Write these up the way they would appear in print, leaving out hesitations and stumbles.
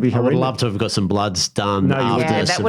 I would love to have got some bloods done after Survivor.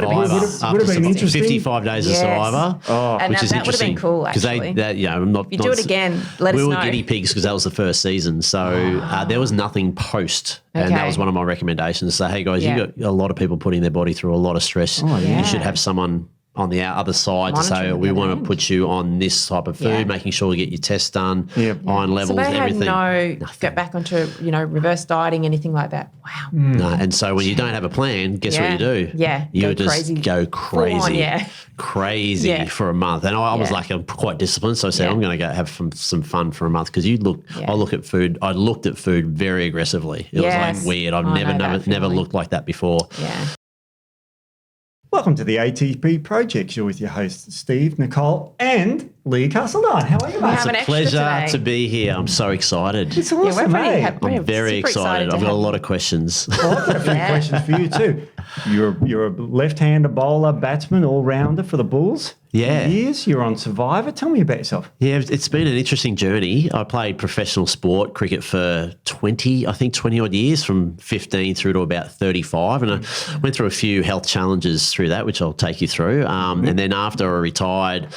Would have been interesting. 55 days of Survivor, which is interesting. That would have been cool, actually. If you do it again, let us know. We were guinea pigs because that was the first season. So there was nothing post. And that was one of my recommendations. So, hey, guys, you've got a lot of people putting their body through a lot of stress. You should have someone on the other side to say, we want to put you on this type of food, making sure you get your tests done, iron levels, everything. So they had get back onto, reverse dieting, anything like that. Wow. No, and so when you don't have a plan, guess what you do? Yeah. You just go crazy. Crazy for a month. And I was like, I'm quite disciplined. So I said, I'm going to go have some fun for a month because I looked at food. I looked at food very aggressively. It was like weird. I've never looked like that before. Yeah. Welcome to the ATP Project. You're with your hosts, Steve, Nicole, and Lee Carseldine. How are you, mate? It's a pleasure to be here. I'm so excited. It's awesome, I'm very excited. I've got a lot of questions. Well, I've got a few questions for you too. You're a left-hander bowler, batsman, all-rounder for the Bulls. Yeah. Years. You're on Survivor. Tell me about yourself. Yeah, it's been an interesting journey. I played professional sport, cricket, for 20 odd years, from 15 through to about 35. And I went through a few health challenges through that, which I'll take you through. And then after I retired,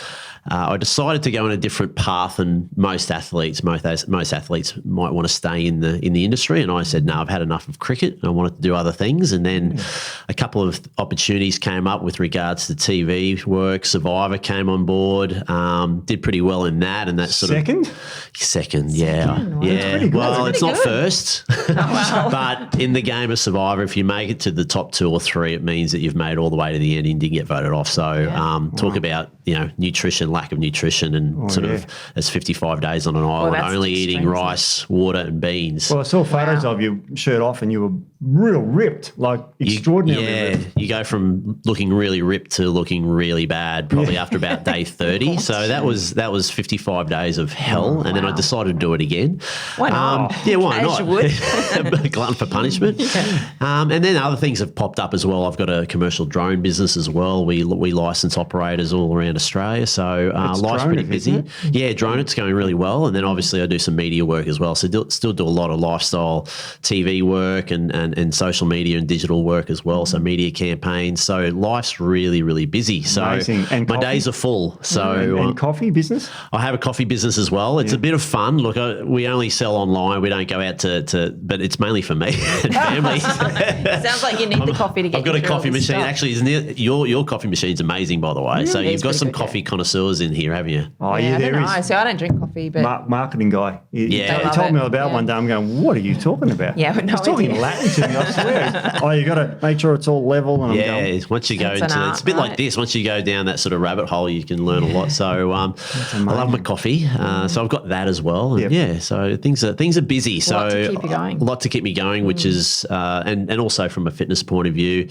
I decided to go in a different path than most athletes. Most athletes might want to stay in the industry, and I said, no, I've had enough of cricket. I wanted to do other things, and then a couple of opportunities came up with regards to TV work. Survivor came on board, did pretty well in that, and that's second, yeah. Well, it's not first, wow. but in the game of Survivor, if you make it to the top 2 or 3, it means that you've made all the way to the end and didn't get voted off. So talk about nutrition, lack of nutrition, and it's 55 days on an island, only eating rice, water, and beans. Well, I saw photos of you shirt off, and you were real ripped, like extraordinarily ripped. You go from looking really ripped to looking really bad probably after about day 30. So that was 55 days of hell, and then I decided to do it again. Why not? Why As not? you would. Glutton for punishment. And then other things have popped up as well. I've got a commercial drone business as well. We license operators all around Australia. So life's pretty busy. Yeah, drone, it's going really well. And then obviously I do some media work as well. So still do a lot of lifestyle TV work and social media and digital work as well. So media campaigns. So life's really, really busy. So amazing. And my days are full. So and coffee business? I have a coffee business as well. It's a bit of fun. Look, we only sell online. We don't go out to but it's mainly for me and family. Sounds like you need the coffee to get. I've got a coffee machine. Actually, isn't it? Your coffee machine's amazing, by the way. Really? So you've got some coffee connoisseurs in here, haven't you? Oh, yeah, there is. So I don't drink coffee, but marketing guy. He told me about one day. I'm going, what are you talking about? Yeah, but no, he's talking Latin to me. I swear. You got to make sure it's all level. And I'm going, once you go into it's a bit like this. Once you go down that sort of rabbit hole, you can learn a lot. So I love my coffee. So I've got that as well. And so things are busy. So a lot to keep me going, which is and also from a fitness point of view,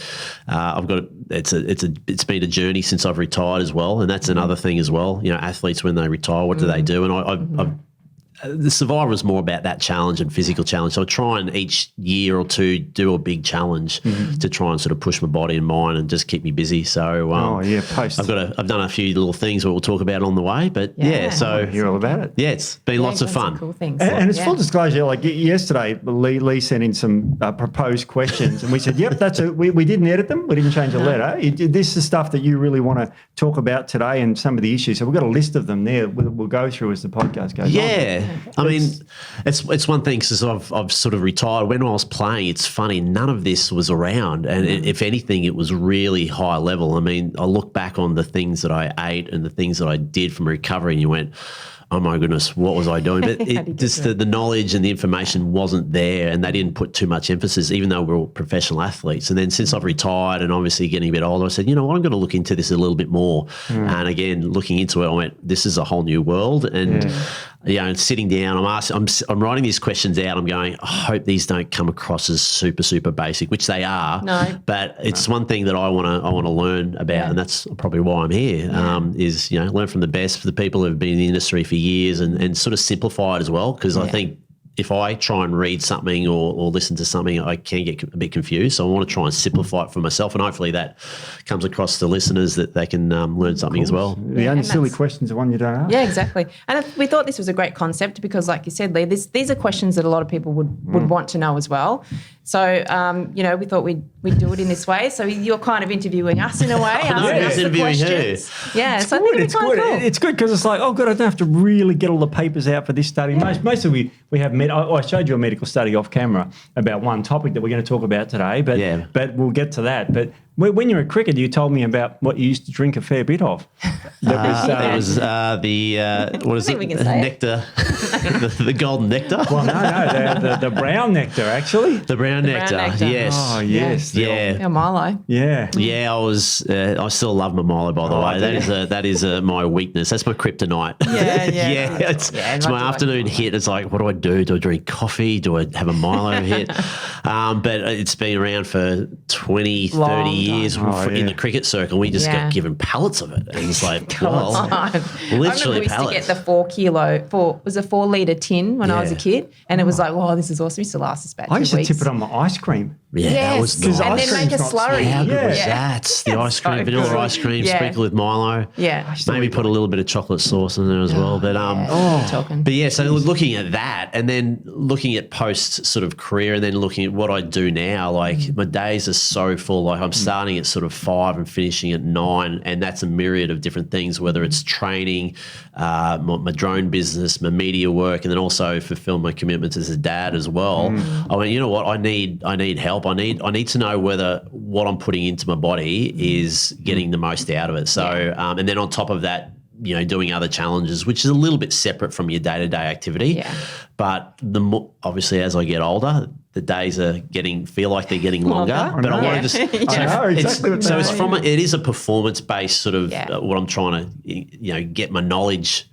I've got it's been a journey since I've retired as well, and that's another thing as well. Athletes when they retire, what do they do? And the Survivor was more about that challenge and physical challenge. So I try and each year or two do a big challenge to try and sort of push my body and mind and just keep me busy. So I've done a few little things that we'll talk about on the way. But so you're all about it. Yeah, it's been lots of fun. Cool things. And it's full disclosure. Like yesterday, Lee sent in some proposed questions, and we said, "Yep, we didn't edit them. We didn't change a letter. This is stuff that you really want to talk about today, and some of the issues. So we've got a list of them there. We'll go through as the podcast goes on. Yeah. I mean, it's one thing because I've sort of retired. When I was playing, it's funny, none of this was around. And if anything, it was really high level. I mean, I look back on the things that I ate and the things that I did from recovery, and you went, oh my goodness, what was I doing? But the knowledge and the information wasn't there, and they didn't put too much emphasis, even though we're all professional athletes. And then since I've retired and obviously getting a bit older, I said, you know what, I'm going to look into this a little bit more. And again, looking into it, I went, this is a whole new world. And and sitting down, I'm writing these questions out. I'm going, I hope these don't come across as super, super basic, which they are. No. But it's one thing that I want to learn about, and that's probably why I'm here. Is learn from the best, for the people who have been in the industry for years, and sort of simplify it as well. Because I think if I try and read something or listen to something, I can get a bit confused. So I want to try and simplify it for myself, and hopefully that comes across to listeners that they can learn something as well. The only silly question's the one you don't ask. Yeah, exactly. And we thought this was a great concept because, like you said, Lee, these are questions that a lot of people would want to know as well. So, we thought we'd do it in this way. So you're kind of interviewing us in a way, asking us the questions. Yeah, it's so good. I think It's good. Cool. It's good because it's like, oh, God, I don't have to really get all the papers out for this study. Yeah. Mostly we have I showed you a medical study off camera about one topic that we're going to talk about today, but we'll get to that. But when you were a cricketer, you told me about what you used to drink a fair bit of. That was what is I it? think we can say Nectar, the golden nectar. Well, no, the brown nectar, actually. The brown nectar. nectar. Yes. Oh, yes. Yeah. Milo. Yeah. Yeah, I still love my Milo, by the way. That is my weakness. That's my kryptonite. Yeah. It's my afternoon hit. It's like, what do I do? Do I drink coffee? Do I have a Milo hit? But it's been around for 20, 30 years in the cricket circle. We just got given pallets of it. And it's like, well, literally I remember we used pallets. to get the 4 litre tin when I was a kid, and it was like, oh, this is awesome. We used to last us about 2 I weeks. used to tip it on my ice cream. Yeah, that was nice. And then make a slurry. How good was Yeah. that? The ice cream, vanilla good. ice cream, Yeah. sprinkled with Milo. Yeah. Maybe put a little bit of chocolate sauce in there as well. But But yeah, so looking at that and then looking at post sort of career and then looking at what I do now, like my days are so full. Like I'm starting at sort of 5 and finishing at 9, and that's a myriad of different things, whether it's training, my drone business, my media work, and then also fulfill my commitments as a dad as well. I went, you know what, I need help. I need to know whether what I'm putting into my body is getting the most out of it. So and then on top of that, doing other challenges, which is a little bit separate from your day-to-day activity. Yeah. But obviously as I get older, the days feel like they're getting longer. But I want to just it is a performance-based sort of what I'm trying to get my knowledge,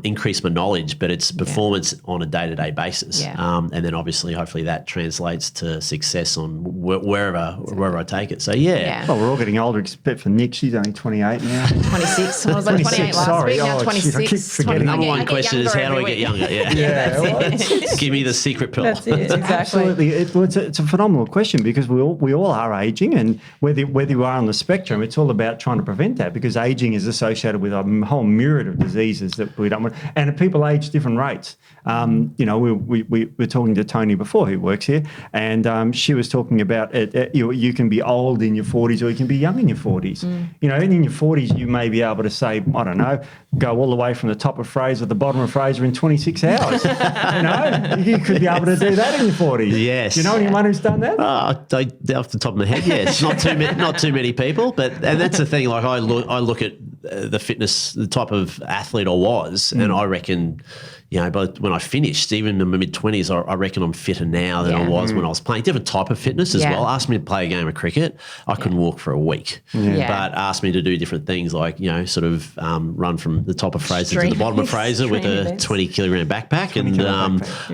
increase my knowledge, but it's performance on a day-to-day basis. And then obviously hopefully that translates to success on wherever I take it. So Well, we're all getting older except for Nic. She's only 28 now. 26. I was like 28 last week, now 26. I keep forgetting. Number one question is how do I get younger? Give me the secret pill. That's it, exactly. Absolutely, it's a phenomenal question because we all are aging, and whether you are on the spectrum, it's all about trying to prevent that because aging is associated with a whole myriad of diseases that we don't want, and people age different rates. We were talking to Tony before, who works here, and she was talking about it. You can be old in your 40s or you can be young in your 40s. In your 40s, you may be able to say, I don't know, go all the way from the top of Fraser to the bottom of Fraser in 26 hours. You could be able to do that in your 40s. Yes. You know anyone who's done that? Off the top of my head, yes. Not too many people, and that's the thing. Like I look at the fitness, the type of athlete I was, and I reckon, but when I finished, even in my mid-20s, I reckon I'm fitter now than I was when I was playing. Different type of fitness as well. Asked me to play a game of cricket, I couldn't walk for a week. But asked me to do different things like, sort of run from the top of Fraser to the bottom of Fraser with a 20-kilogram backpack, and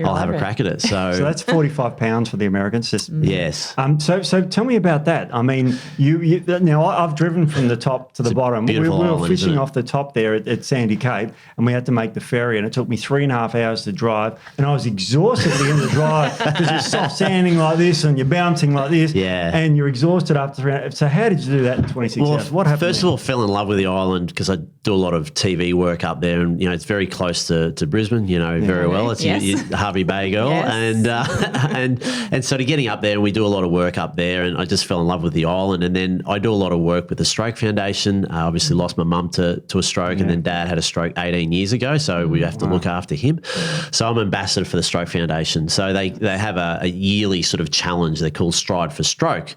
I'll have a crack at it. So that's 45 pounds for the Americans. Yes. So tell me about that. I mean, you now I've driven from the top to the bottom. We were fishing off the top there at Sandy Cape, and we had to make the ferry, and it took me 3.5 hours to drive, and I was exhausted at the end of the drive because you're soft sanding like this and you're bouncing like this, and you're exhausted after 3 hours. So how did you do that in 26 hours? What happened? First of all, fell in love with the island because I do a lot of TV work up there, and it's very close to Brisbane. Very well. It's your Harvey Bay girl, and so to getting up there, and we do a lot of work up there, and I just fell in love with the island. And then I do a lot of work with the Stroke Foundation. I obviously lost my mum to a stroke, and then Dad had a stroke 18 years ago, so we have to look after him. So I'm ambassador for the Stroke Foundation. So they have a yearly sort of challenge they call Stride for Stroke,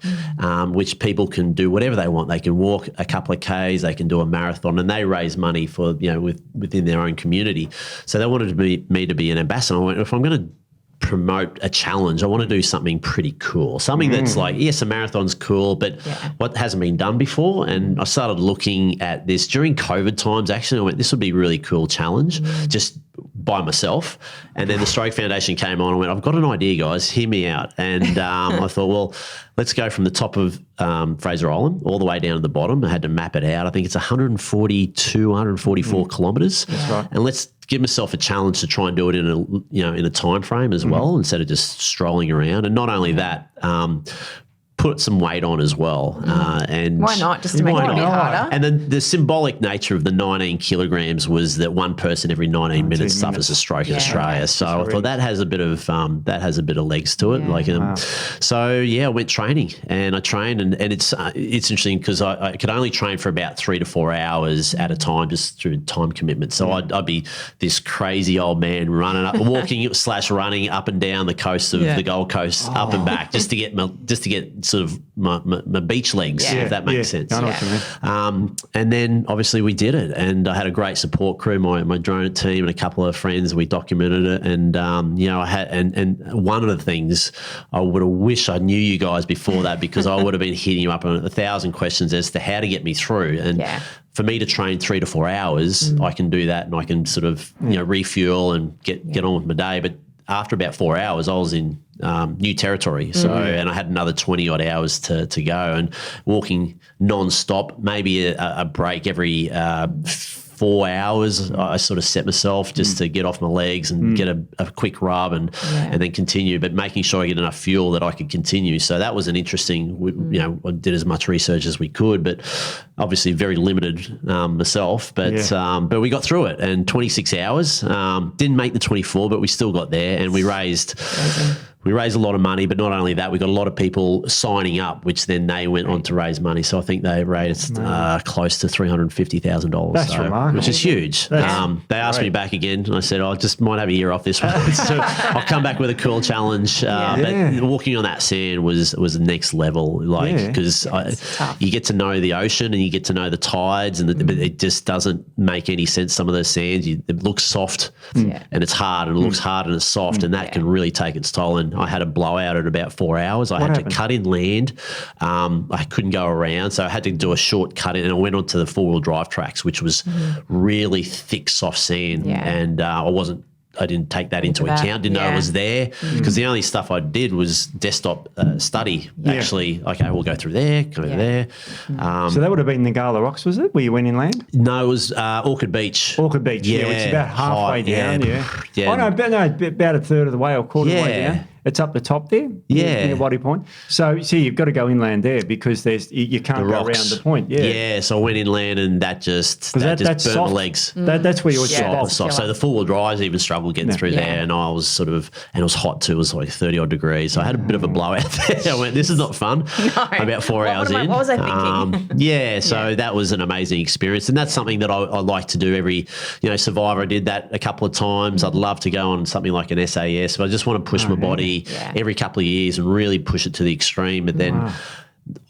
which people can do whatever they want. They can walk a couple of Ks, they can do a marathon, and they raise money for within their own community. So they wanted me to be an ambassador. I went, if I'm going to promote a challenge, I want to do something pretty cool, something that's like, yes, a marathon's cool, but what hasn't been done before. And I started looking at this during COVID times. Actually, I went, this would be a really cool challenge, just by myself. And then the Stroke Foundation came on and went, I've got an idea, guys, hear me out. And I thought, well, let's go from the top of Fraser Island all the way down to the bottom. I had to map it out. I think it's 144 kilometres. That's right. And let's give myself a challenge to try and do it in in a time frame as well, instead of just strolling around. And not only that, put some weight on as well. And Why not? Just to make it a bit harder. And then the symbolic nature of the 19 kilograms was that one person every 19 minutes suffers a stroke in Australia. So I thought that has a bit of legs to it. So I went training, and I trained, and it's interesting because I could only train for about 3 to 4 hours at a time, just through time commitment. So I'd be this crazy old man walking / running up and down the coast of the Gold Coast, up and back, just to get sort of my beach legs, if that makes sense. I know what you mean. And then obviously we did it, and I had a great support crew, my drone team and a couple of friends. We documented it, and I had and one of the things I would have wished I knew you guys before that, because I would have been hitting you up on 1,000 questions as to how to get me through. And for me to train 3 to 4 hours, I can do that, and I can sort of refuel and get on with my day. But after about 4 hours, I was in new territory. So, and I had another 20 odd hours to go, and walking non-stop, maybe a break every 4 hours. I sort of set myself just to get off my legs and get a quick rub and then continue, but making sure I get enough fuel that I could continue. So that was an interesting, I did as much research as we could, but obviously very limited myself, but we got through it. And 26 hours, didn't make the 24, but we still got there, and we raised a lot of money. But not only that, we got a lot of people signing up, which then they went on to raise money. So I think they raised close to $350,000. That's remarkable. Which is huge. They asked me back again, and I said, I just might have a year off this one. So I'll come back with a cool challenge. But walking on that sand was the next level, because you get to know the ocean, and you get to know the tides, and but it just doesn't make any sense. Some of those sands, it looks soft and it's hard, and it looks hard and it's soft, and that can really take its toll. And I had a blowout at about 4 hours. I had to cut inland. I couldn't go around, so I had to do a short cut in, and I went onto the 4-wheel drive tracks, which was really thick, soft sand, and I didn't take that into account. Didn't know it was there, because the only stuff I did was desktop study. Actually, okay, we'll go through there, go there. So that would have been Ngala Rocks, was it? Where you went inland? No, it was Orchid Beach. Orchid Beach, which is about halfway down. Oh no, about a third of the way or quarter of the way down. It's up the top there, near Waddy Point. So, you've got to go inland there, because you can't go around the point. So I went inland, and that just burnt my legs. That's where you're soft. So the 4-wheel drives even struggled getting through there, and I was and it was hot too. It was like 30 odd degrees. So I had a bit of a blowout there. I went, this is not fun. About 4 hours in. What was I thinking? So that was an amazing experience, and that's something that I like to do every, Survivor. I did that a couple of times. I'd love to go on something like an SAS, but I just want to push my body every couple of years and really push it to the extreme. But then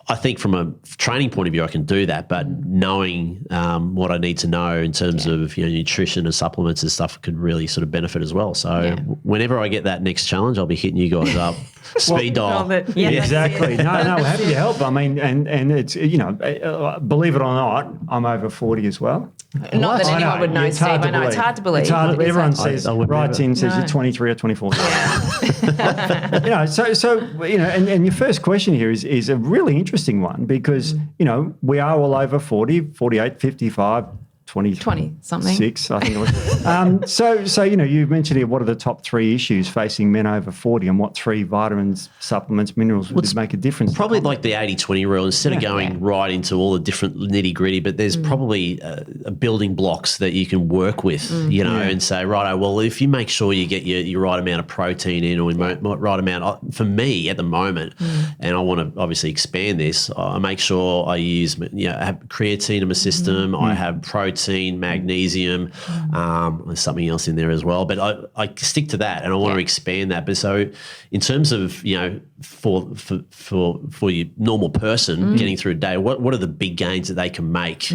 I think from a training point of view, I can do that, but knowing what I need to know in terms of nutrition and supplements and stuff could really sort of benefit as well. So whenever I get that next challenge, I'll be hitting you guys up. Speed dial. Exactly. No, happy to help. I mean, and it's, believe it or not, I'm over 40 as well. Not that anyone would know, Steve. I know it's hard to believe. It's hard. Everyone says, writes in, says you're 23 or 24. And your first question here is a really interesting one, because, we are all over 40, 48, 55, 20 something. 6, I think it was. So you've mentioned here, what are the top 3 issues facing men over 40, and what 3 vitamins, supplements, minerals would make a difference? Probably like the 80-20 rule, instead of going right into all the different nitty-gritty, but there's probably building blocks that you can work with, and say, right, well, if you make sure you get your right amount of protein in, or right amount, for me at the moment, and I want to obviously expand this, I make sure I use, I have creatine in my system, I have protein, magnesium, there's something else in there as well, but I stick to that, and I want to expand that. But so in terms of for your normal person getting through a day, what are the big gains that they can make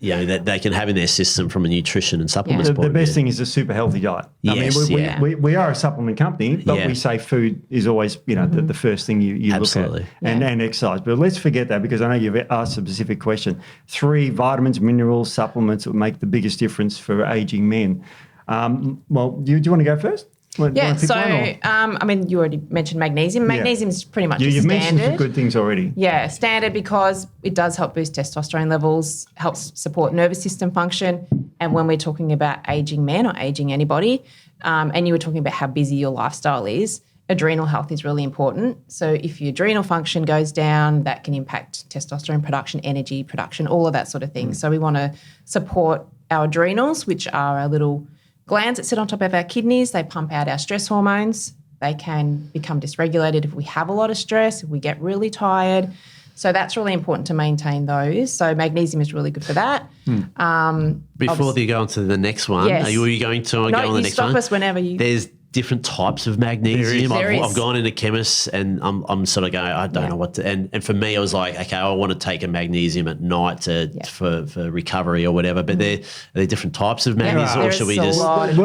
that they can have in their system from a nutrition and supplements point of view? The best thing is a super healthy diet. We are a supplement company, but we say food is always, the first thing you look at, and exercise. But let's forget that, because I know you've asked a specific question. 3 vitamins, minerals, supplements that would make the biggest difference for aging men. Well, do you want to go first? You already mentioned magnesium. Magnesium is pretty much you've standard. Mentioned some good things already. Yeah, standard, because it does help boost testosterone levels, helps support nervous system function. And when we're talking about aging men or aging anybody, and you were talking about how busy your lifestyle is, adrenal health is really important. So if your adrenal function goes down, that can impact testosterone production, energy production, all of that sort of thing. So we want to support our adrenals, which are our little glands that sit on top of our kidneys. They pump out our stress hormones. They can become dysregulated if we have a lot of stress, if we get really tired. So that's really important to maintain those. So magnesium is really good for that. Before you go on to the next one, Yes. are you going to go on the you next stop one? us whenever you... There's different types of magnesium. There is. I've gone into chemists and I'm sort of going, I don't know what to, and for me, I was like, okay, I want to take a magnesium at night for recovery or whatever, but are there different types of magnesium, or should we just, and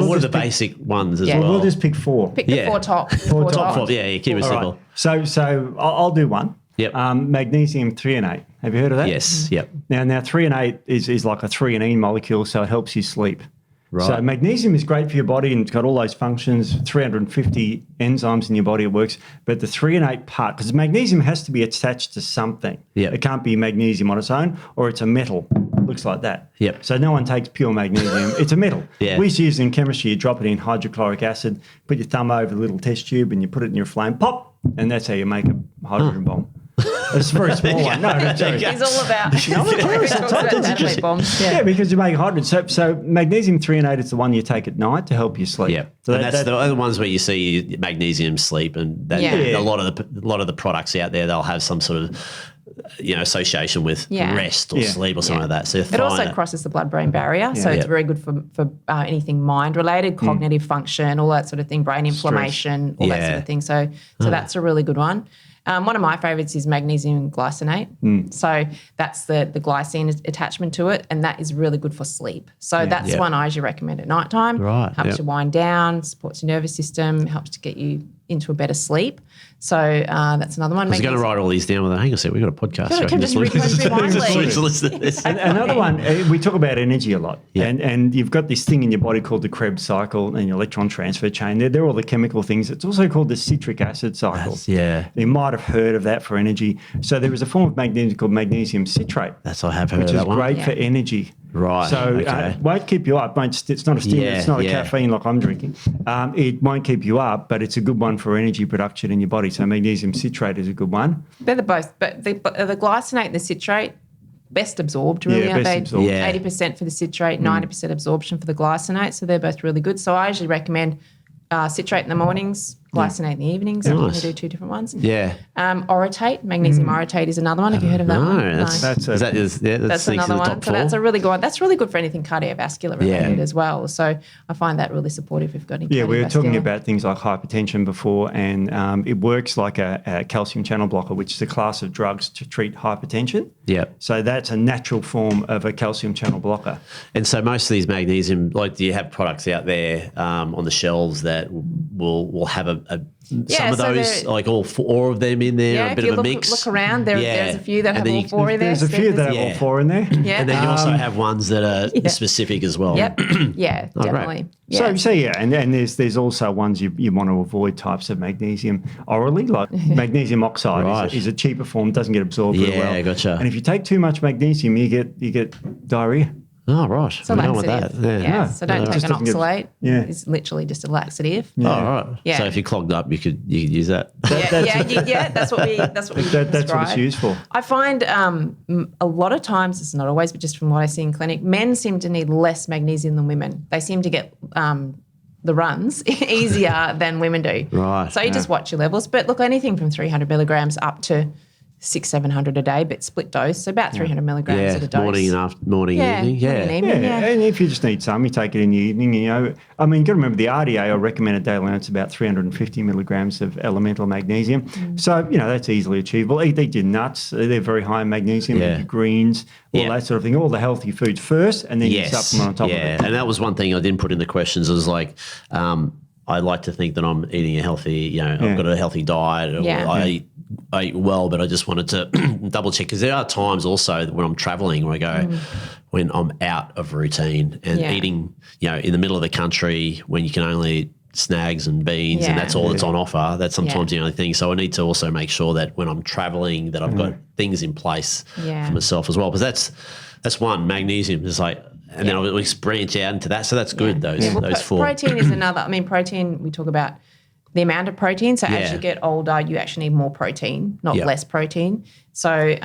what are the basic ones as well? We'll just pick 4. Pick the 4 top. Top 4, yeah, keep it simple. Right. So I'll do one. Yep. Magnesium threonate. Have you heard of that? Yes, yep. Now threonate is like a threonine molecule, so it helps you sleep. Right. So magnesium is great for your body and it's got all those functions, 350 enzymes in your body, it works. But the threonate part, because magnesium has to be attached to something. Yep. It can't be magnesium on its own, or it's a metal. Looks like that. Yep. So no one takes pure magnesium. It's a metal. Yeah. We used to use it in chemistry. You drop it in hydrochloric acid, put your thumb over the little test tube and you put it in your flame, pop, and that's how you make a hydrogen bomb. It's a very small one. No, that's He's all about... He's bombs. Yeah, because you make hydrogen. So magnesium threonate is the one you take at night to help you sleep. Yeah, so and that's the other ones where you see magnesium sleep, and a lot of the products out there, they'll have some sort of association with rest or sleep or something like that. So it also crosses the blood-brain barrier, so it's very good for anything mind-related, cognitive function, all that sort of thing, brain inflammation, all that sort of thing. So that's a really good one. One of my favourites is magnesium glycinate. So that's the glycine attachment to it, and that is really good for sleep. So that's one I usually recommend at night time. Right. Helps you wind down, supports your nervous system, helps to get you into a better sleep. So that's another one. I was going to write all these down. Hang on a sec, we've got a podcast. So I can just listen to this. Another one, we talk about energy a lot. Yeah. And you've got this thing in your body called the Krebs cycle and your electron transfer chain. They're all the chemical things. It's also called the citric acid cycle. You might have heard of that for energy. So there is a form of magnesium called magnesium citrate. I have heard of that one. Which is great for energy. Right. So it won't keep you up. It's not a stimulant. It's not a caffeine like I'm drinking. It won't keep you up, but it's a good one for energy production in your body. So magnesium citrate is a good one. They're both, but the glycinate and the citrate, best absorbed, really, aren't they? Absorbed. 80% for the citrate, 90% absorption for the glycinate. So they're both really good. So I usually recommend citrate in the mornings, glycinate in the evenings. I'm going to do 2 different ones. Yeah. Orotate, magnesium orotate is another one. Have you heard of that one? No, that's another one. So that's a really good one. That's really good for anything cardiovascular related as well. So I find that really supportive if you've got any we were talking about things like hypertension before, and it works like a calcium channel blocker, which is a class of drugs to treat hypertension. Yeah. So that's a natural form of a calcium channel blocker. And so most of these magnesium, like, do you have products out there on the shelves that will have some of those, like all 4 of them in there, a bit of a mix? Look around, there's a few that have all 4 in there. There's a few that have all 4 in there. Yeah. And then you also have ones that are specific as well. Yep. Yeah, definitely. Yeah. So and there's also ones you want to avoid types of magnesium orally, like magnesium oxide is a cheaper form, doesn't get absorbed very well. Yeah, gotcha. And if you take too much magnesium, you get diarrhea. Oh, right. So laxative. Yeah. So don't take an oxalate. It's literally just a laxative. Yeah. Oh, right. Yeah. So if you're clogged up, you could use that. That's what we That's what it's used for. I find a lot of times, it's not always, but just from what I see in clinic, men seem to need less magnesium than women. They seem to get the runs easier than women do. Right. So you just watch your levels. But look, anything from 300 milligrams up to 600-700 a day, but split dose, so about 300 milligrams at a dose. Morning, evening. And if you just need some, you take it in the evening. You've got to remember the RDA, or recommended daily ounce, about 350 milligrams of elemental magnesium. So, that's easily achievable. Eat your nuts. They're very high in magnesium. Eat your greens, all that sort of thing. All the healthy foods first, and then you supplement on top of it. And that was one thing I didn't put in the questions. It was like, I like to think that I'm eating a healthy, I've got a healthy diet. I eat well, but I just wanted to double check, because there are times also when I'm traveling where I go, when I'm out of routine and eating, in the middle of the country when you can only eat snags and beans and that's all that's on offer. That's sometimes the only thing. So I need to also make sure that when I'm traveling that I've got things in place for myself as well. Because that's one, magnesium is like, and then I'll branch out into that. So that's good, those 4. Protein is another. I mean, protein, we talk about the amount of protein. So as Yeah. you get older, you actually need more protein, not Yep. less protein. So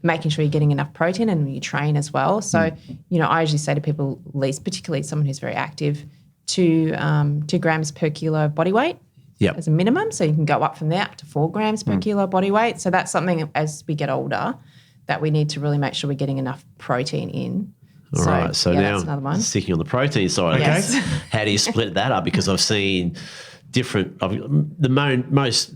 making sure you're getting enough protein and you train as well. So, I usually say to people, at least particularly someone who's very active, 2 grams per kilo body weight Yep. as a minimum. So you can go up from there up to 4 grams per kilo body weight. So that's something as we get older that we need to really make sure we're getting enough protein in. All right. So that's another now one. sticking on the protein side, Yes. how do you split that up? Because I've seen the most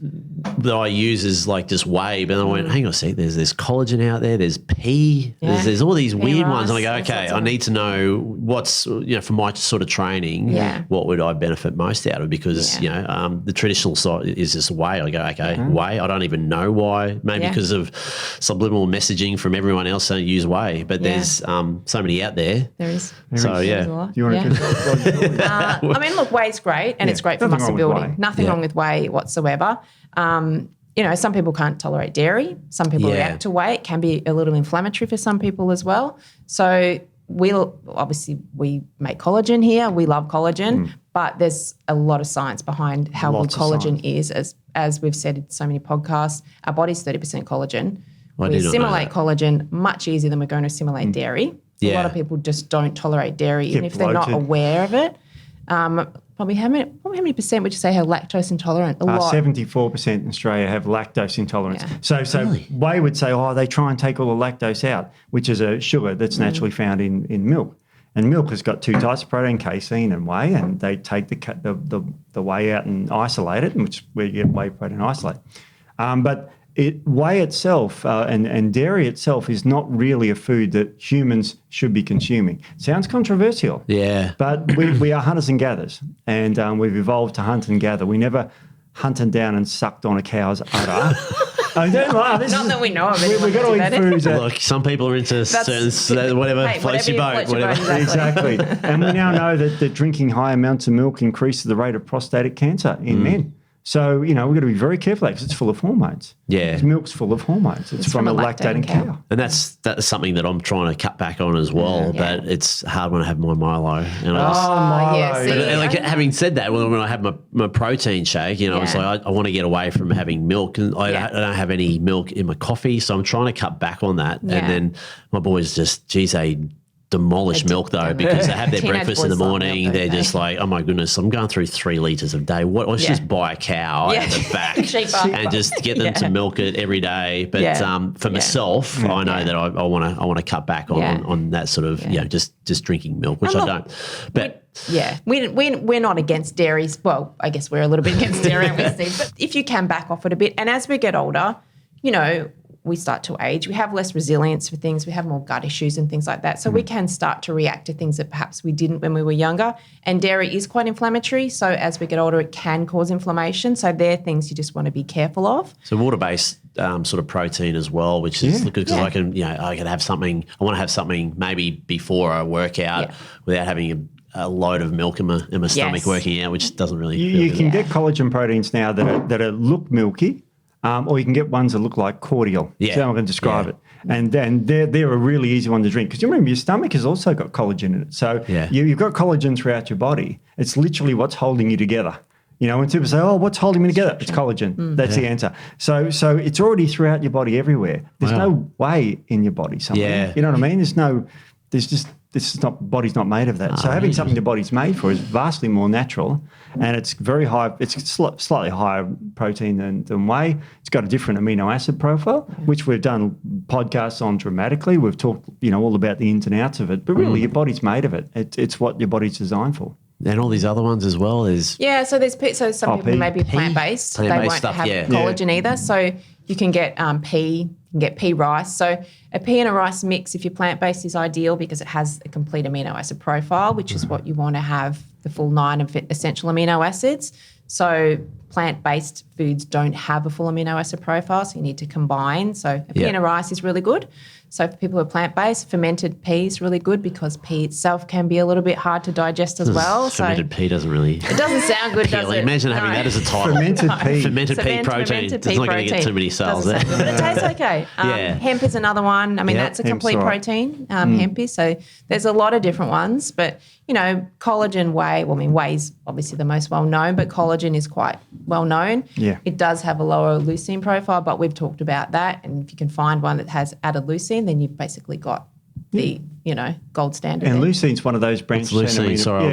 that I use is like just whey, but then I went, hang on a sec, there's collagen out there, there's pea, Yeah. there's all these Pea weird ones. And I go, rice, okay, all I sorts of need to know what's, for my sort of training, Yeah. what would I benefit most out of? Because, the traditional side is just whey. I go, okay, whey, I don't even know why, maybe Yeah. because of subliminal messaging from everyone else saying use whey, but there's so many out there. There is. So, There's a yeah. lot. Do you want Yeah. to? I mean, look, whey's great and it's great for Nothing muscle wrong with building. whey. Nothing Yeah. wrong with whey whatsoever. Some people can't tolerate dairy. Some people Yeah. react to whey. It can be a little inflammatory for some people as well. So we make collagen here. We love collagen, but there's a lot of science behind how Lots good of collagen is. As we've said in so many podcasts, our body's 30% collagen. I We did not know assimilate that. collagen much easier than we're going to assimilate dairy. A lot Yeah. of people just don't tolerate dairy, even Get if they're not bloated. aware of it. Probably how many percent would you say have lactose intolerant? A lot. 74% in Australia have lactose intolerance. Yeah. So Whey would say, they try and take all the lactose out, which is a sugar that's naturally found in milk. And milk has got 2 types of protein, casein and whey, and they take the whey out and isolate it, which where you get whey protein isolate. But whey itself and dairy itself is not really a food that humans should be consuming. Sounds controversial. Yeah. But we are hunters and gatherers, and we've evolved to hunt and gather. We never hunted down and sucked on a cow's udder. Don't laugh. Not that we know of anyone We've got to that eat did that. foods that Look, some people are into certain, whatever Hey, floats your boat, floats your boat, whatever. exactly. And we now know that drinking high amounts of milk increases the rate of prostatic cancer in men. So, we've got to be very careful because it's full of hormones. Yeah. 'Cause milk's full of hormones. It's from a lactating cow. And that's something that I'm trying to cut back on as well. But it's hard when I have my Milo. And I just, Milo. yeah, see, and like having said that, when I have my protein shake, it's Yeah. like I want to get away from having milk, and I don't have any milk in my coffee, so I'm trying to cut back on that. Yeah. And then my boys just, they demolish milk though, because they have their Teenage breakfast in the boys love morning. milk, They're don't just they? like, oh my goodness, I'm going through 3 litres a day. Let's just buy a cow out the back Cheaper. and just get them to milk it every day. But for myself, I know that I want to cut back on that sort of just drinking milk, which I don't. But we're not against dairy. Well, I guess we're a little bit against dairy, aren't we, Steve? But if you can back off it a bit, and as we get older, we start to age. We have less resilience for things. We have more gut issues and things like that. So we can start to react to things that perhaps we didn't when we were younger. And dairy is quite inflammatory. So as we get older, it can cause inflammation. So they're things you just want to be careful of. so water-based sort of protein as well, which is good because I can have something. I want to have something maybe before I work out without having a load of milk in my stomach working out, which doesn't really. You can get collagen proteins now that look milky. Or you can get ones that look like cordial. Yeah. So I'm going to describe it. And then they're a really easy one to drink. Because you remember, your stomach has also got collagen in it. So you've got collagen throughout your body. It's literally what's holding you together. When people say, what's holding me together? It's collagen. That's the answer. So it's already throughout your body everywhere. There's no whey in your body somewhere. Yeah. You know what I mean? Body's not made of that. So having something the body's made for is vastly more natural, and it's very high. It's slightly higher protein than whey. It's got a different amino acid profile, which we've done podcasts on dramatically. We've talked, all about the ins and outs of it, but really your body's made of it. It's what your body's designed for. And all these other ones as well is Yeah, so some people pea. may be plant-based. They Plant-based won't stuff, have yeah. collagen either. So you can get pea, you can get pea rice. So a pea and a rice mix, if you're plant-based, is ideal because it has a complete amino acid profile, which is what you want to have, the full 9 of essential amino acids. So plant-based foods don't have a full amino acid profile, so you need to combine. So a pea and a rice is really good. So for people who are plant-based, fermented pea is really good because pea itself can be a little bit hard to digest as well. fermented pea doesn't really. It doesn't sound good, does it? Imagine having that as a title. Fermented pea. Fermented pea protein. Fermented It's pea not going to get protein. too many sales Doesn't there. sound good, but it tastes okay. Hemp is another one. I mean, Yeah, that's a hemp's complete all right. protein, hemp is. So there's a lot of different ones. But, collagen whey. Well, I mean, whey's obviously the most well known, but collagen is quite well known. Yeah. It does have a lower leucine profile, but we've talked about that. And if you can find one that has added leucine, then you've basically got the gold standard. And there. leucine's one of those branched chain leucine? amino. Sorry.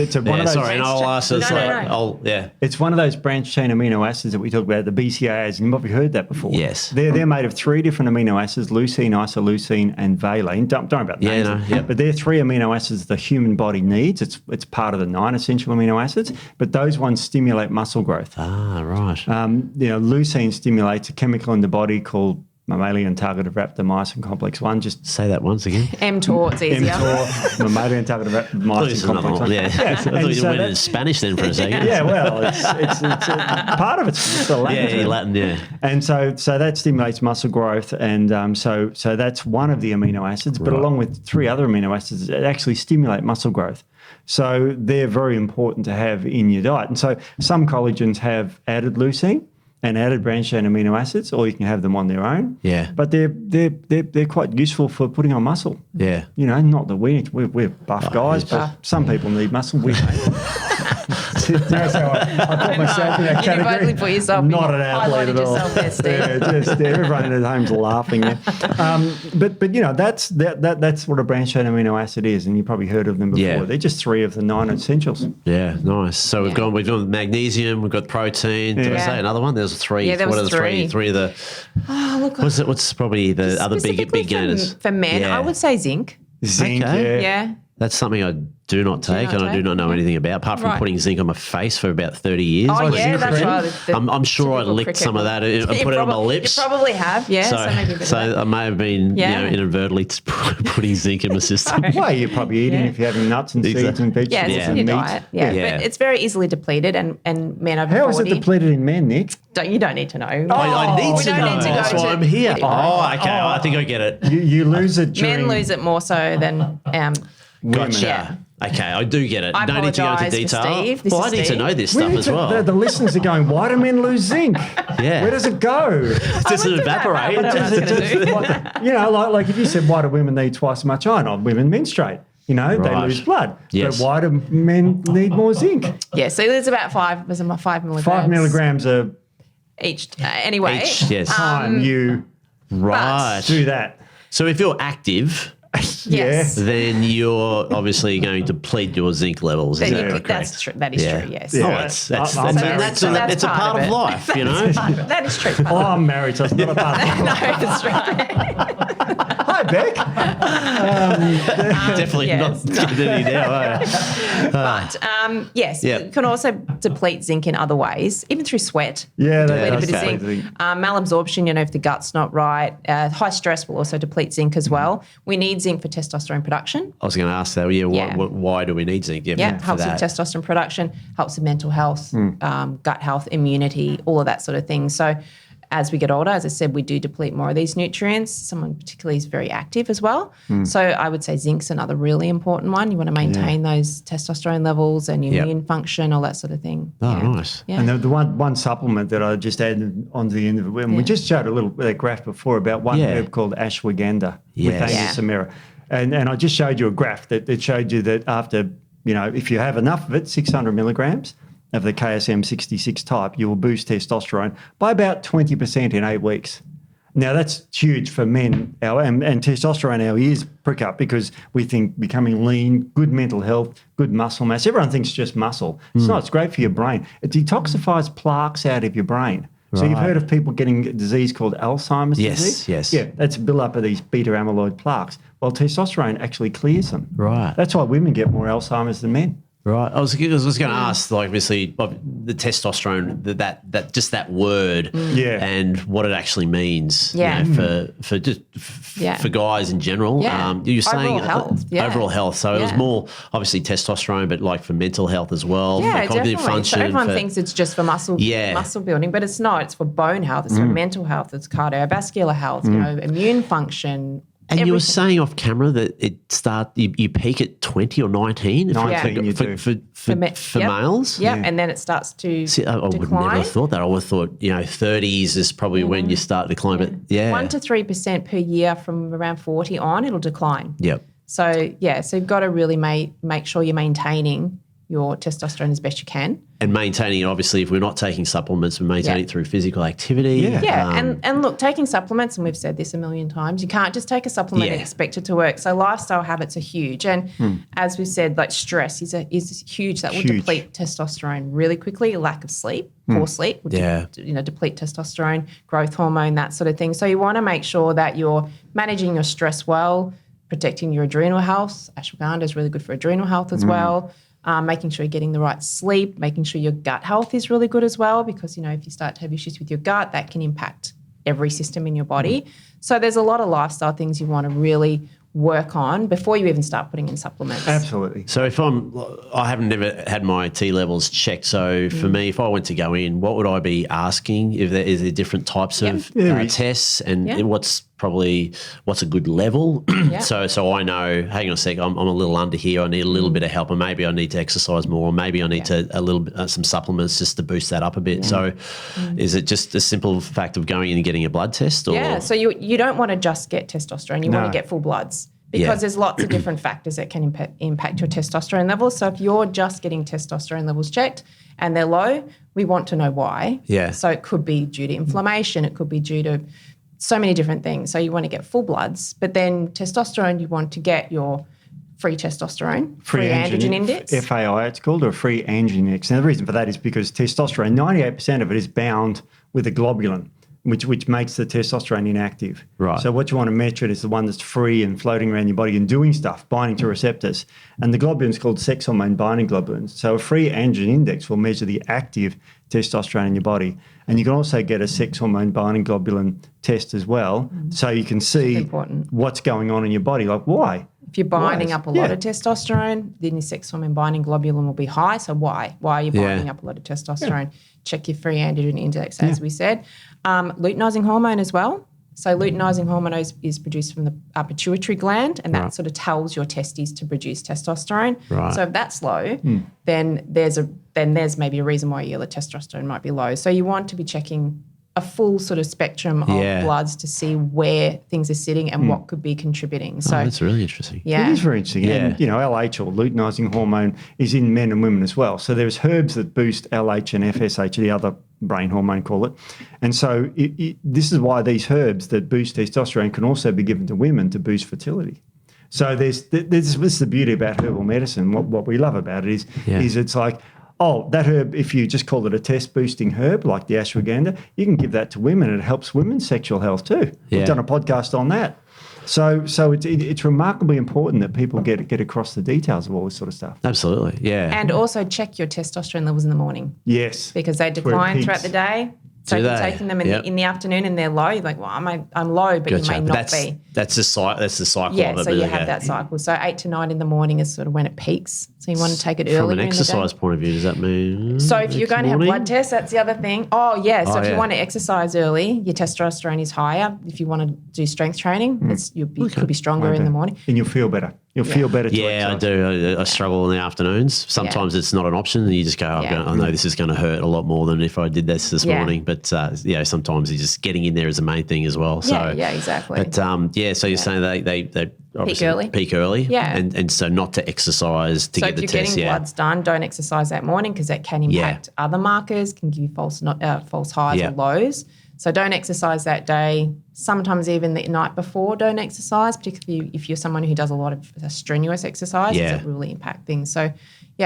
It's one of those. Sorry, and I'll ask this. No. It's one of those branched chain amino acids that we talk about, the BCAAs. You've probably heard that before. Yes. They're made of 3 different amino acids: leucine, isoleucine, and valine. Don't worry about names. But they're 3 amino acids the human body needs. It's part of the 9 essential amino acids. But those ones stimulate muscle growth. Ah, right. Leucine stimulates a chemical in the body called mammalian targeted rapamycin complex 1. Just say that once again. mTOR, it's easier. mTOR, mammalian targeted rapamycin complex 1. Yeah. I thought you went into Spanish then for a second. Yeah, well, it's part of it's the Latin. Yeah, Latin, yeah. And so that stimulates muscle growth, and so that's one of the amino acids, but along with 3 other amino acids that actually stimulate muscle growth. So they're very important to have in your diet. And so some collagens have added leucine and added branched chain amino acids, or you can have them on their own. Yeah. But they're quite useful for putting on muscle. Yeah. Not that we're buff guys, but some people need muscle. We don't. That's how I put myself in that category. You totally put yourself Not an athlete at all. There, Steve. Everyone at home's laughing there. But that's what a branched chain amino acid is, and you probably heard of them before. Yeah. They're just 3 of the 9 essentials. Yeah, nice. So we've gone magnesium, we've got protein. Did I say another one? There's 3. Yeah, there was what are the 3. 3 of the? Oh, look. What's probably the other big gainers for men? Yeah. I would say zinc. Zinc, Okay. Yeah. That's something I do not take, and I do not know anything about, apart from putting zinc on my face for about 30 years. Oh, yeah, that's right. I'm sure I licked some of that and put it on my lips. You probably have, yeah. So I may have been inadvertently putting zinc in my system. Well, you're probably eating if you're having nuts and seeds and vegetables Yeah, it's in your diet. Yeah. But it's very easily depleted, and men over 40. How is it depleted in men, Nick? You don't need to know. I need to know. That's why I'm here. Okay. I think I get it. You lose it during... Men lose it more so than Gotcha. Yeah. Okay, I do get it. I don't need to go into apologise for detail. Steve. This I is need to Steve. know this stuff as well. The listeners are going, why do men lose zinc? Yeah. Where does it go? Does it evaporate? What I was gonna do. Like if you said, why do women need twice as much iron? Women menstruate. They lose blood. Yes. But why do men need more zinc? Yeah, so there's about 5 milligrams. 5 milligrams a each. Anyway. Yes. time you Right. do that. So if you're active, Yes. then you're obviously going to deplete your zinc levels. Is that correct? That's true. That is true, yes. Oh, Yeah. it's a part of life, you know. That is true. Oh, I'm married, so it's not a part of No, it's true. Hi, Beck. Definitely yes, not getting any now. But yes, you can also deplete zinc in other ways, even through sweat. Yeah, Deplete a that's bit of zinc. Malabsorption, if the gut's not right. High stress will also deplete zinc as well. We need zinc for testosterone production. I was going to ask that. Why do we need zinc? Helps with testosterone production, helps with mental health, gut health, immunity, all of that sort of thing. So as we get older, as I said, we do deplete more of these nutrients. Someone particularly is very active as well. So I would say zinc's another really important one. You want to maintain those testosterone levels and your immune function, all that sort of thing. Oh, nice. Yeah. And the one supplement that I just added onto the end of it, and we just showed a little graph before about one herb called ashwagandha with Angus samara. And I just showed you a graph that showed you that after, if you have enough of it, 600 milligrams of the KSM 66 type, you will boost testosterone by about 20% in 8 weeks. Now, that's huge for men. And testosterone, our ears prick up because we think becoming lean, good mental health, good muscle mass. Everyone thinks just muscle. It's not. It's great for your brain. It detoxifies plaques out of your brain. So you've heard of people getting a disease called Alzheimer's disease? Yes. Yeah, that's a build-up of these beta-amyloid plaques. Well, testosterone actually clears them. Right. That's why women get more Alzheimer's than men. Right. I was going to ask, obviously, the testosterone, that just that word, and what it actually means, for guys in general. Yeah. You're saying overall health. Overall health. So it was more obviously testosterone, but for mental health as well, for cognitive function. So everyone thinks it's just for muscle building, but it's not. It's for bone health. It's for mental health. It's cardiovascular health. Immune function. And you were saying off camera that you peak at 20 or 19 for males? Yeah, and then it starts to I would decline. never have thought that. I would have thought, 30s is probably when you start to decline. But 1 to 3% per year from around 40 on, it'll decline. Yep. So you've got to really make sure you're maintaining your testosterone as best you can. And maintaining it, obviously, if we're not taking supplements, we maintain it through physical activity. Yeah, and look, taking supplements, and we've said this a million times, you can't just take a supplement and expect it to work. So lifestyle habits are huge. And as we've said, like stress is huge. That will deplete testosterone really quickly. Lack of sleep, poor sleep will deplete testosterone, growth hormone, that sort of thing. So you want to make sure that you're managing your stress well, protecting your adrenal health. Ashwagandha is really good for adrenal health as well. Making sure you're getting the right sleep, making sure your gut health is really good as well, because, if you start to have issues with your gut, that can impact every system in your body. So there's a lot of lifestyle things you want to really work on before you even start putting in supplements. Absolutely. So I haven't never had my T levels checked. So for me, if I went to go in, what would I be asking? Is there different types of tests, and what's a good level? So I know, hang on a sec, I'm a little under here. I need a little bit of help, and maybe I need to exercise more, or maybe I need to a little bit, some supplements just to boost that up a bit. So is it just a simple fact of going in and getting a blood test? Or? Yeah, so you don't want to just get testosterone. You want to get full bloods, because there's lots of different factors that can impact your testosterone levels. So if you're just getting testosterone levels checked and they're low, we want to know why. Yeah. So it could be due to inflammation. It could be due to so many different things. So you want to get full bloods, but then testosterone, you want to get your free testosterone, free androgen index. FAI it's called, or free androgen index. And the reason for that is because testosterone, 98% of it is bound with a globulin, which makes the testosterone inactive. Right. So what you want to measure is the one that's free and floating around your body and doing stuff, binding to receptors. And the globulin's called sex hormone binding globulins. So a free androgen index will measure the active testosterone in your body. And you can also get a sex hormone binding globulin test as well, so you can see what's going on in your body. Like, why? If you're binding up a lot of testosterone, then your sex hormone binding globulin will be high. So why? Why are you binding up a lot of testosterone? Check your free androgen index, as we said. Luteinizing hormone as well. So luteinizing hormone is produced from the pituitary gland, and that sort of tells your testes to produce testosterone. Right. So if that's low, then there's maybe a reason why your testosterone might be low. So you want to be checking a full sort of spectrum of bloods to see where things are sitting and what could be contributing. So that's really interesting. Yeah. It is very interesting. Yeah. And, LH, or luteinizing hormone, is in men and women as well. So there's herbs that boost LH and FSH, the other brain hormone, call it. And so this is why these herbs that boost testosterone can also be given to women to boost fertility. So this is the beauty about herbal medicine. What we love about it is it's like, that herb, if you just call it a test-boosting herb, like the ashwagandha, you can give that to women, and it helps women's sexual health too. Yeah. We've done a podcast on that. So it's remarkably important that people get across the details of all this sort of stuff. Absolutely, yeah. And also check your testosterone levels in the morning. Yes. Because they decline throughout the day. So if you're taking them in the afternoon and they're low, you're like, well, I'm low, but you may not be. That's the cycle of it. So you have that cycle. So 8 to 9 in the morning is sort of when it peaks. So you want to take it earlier in the day. From an exercise point of view, does that mean? So if you're going to have blood tests, that's the other thing. So if you want to exercise early, your testosterone is higher. If you want to do strength training, you could be stronger in the morning. And you'll feel better. You'll feel better. I do. I struggle in the afternoons. Sometimes it's not an option, and you just go, I know this is going to hurt a lot more than if I did this morning. But sometimes you're just getting in there is the main thing as well. So exactly. But so you're saying they obviously peak early, and so not to exercise to get the test. So if you're getting bloods done, don't exercise that morning, because that can impact other markers, can give you false highs or lows. So don't exercise that day. Sometimes even the night before, don't exercise, particularly if you're someone who does a lot of strenuous exercise. It really impact things. So,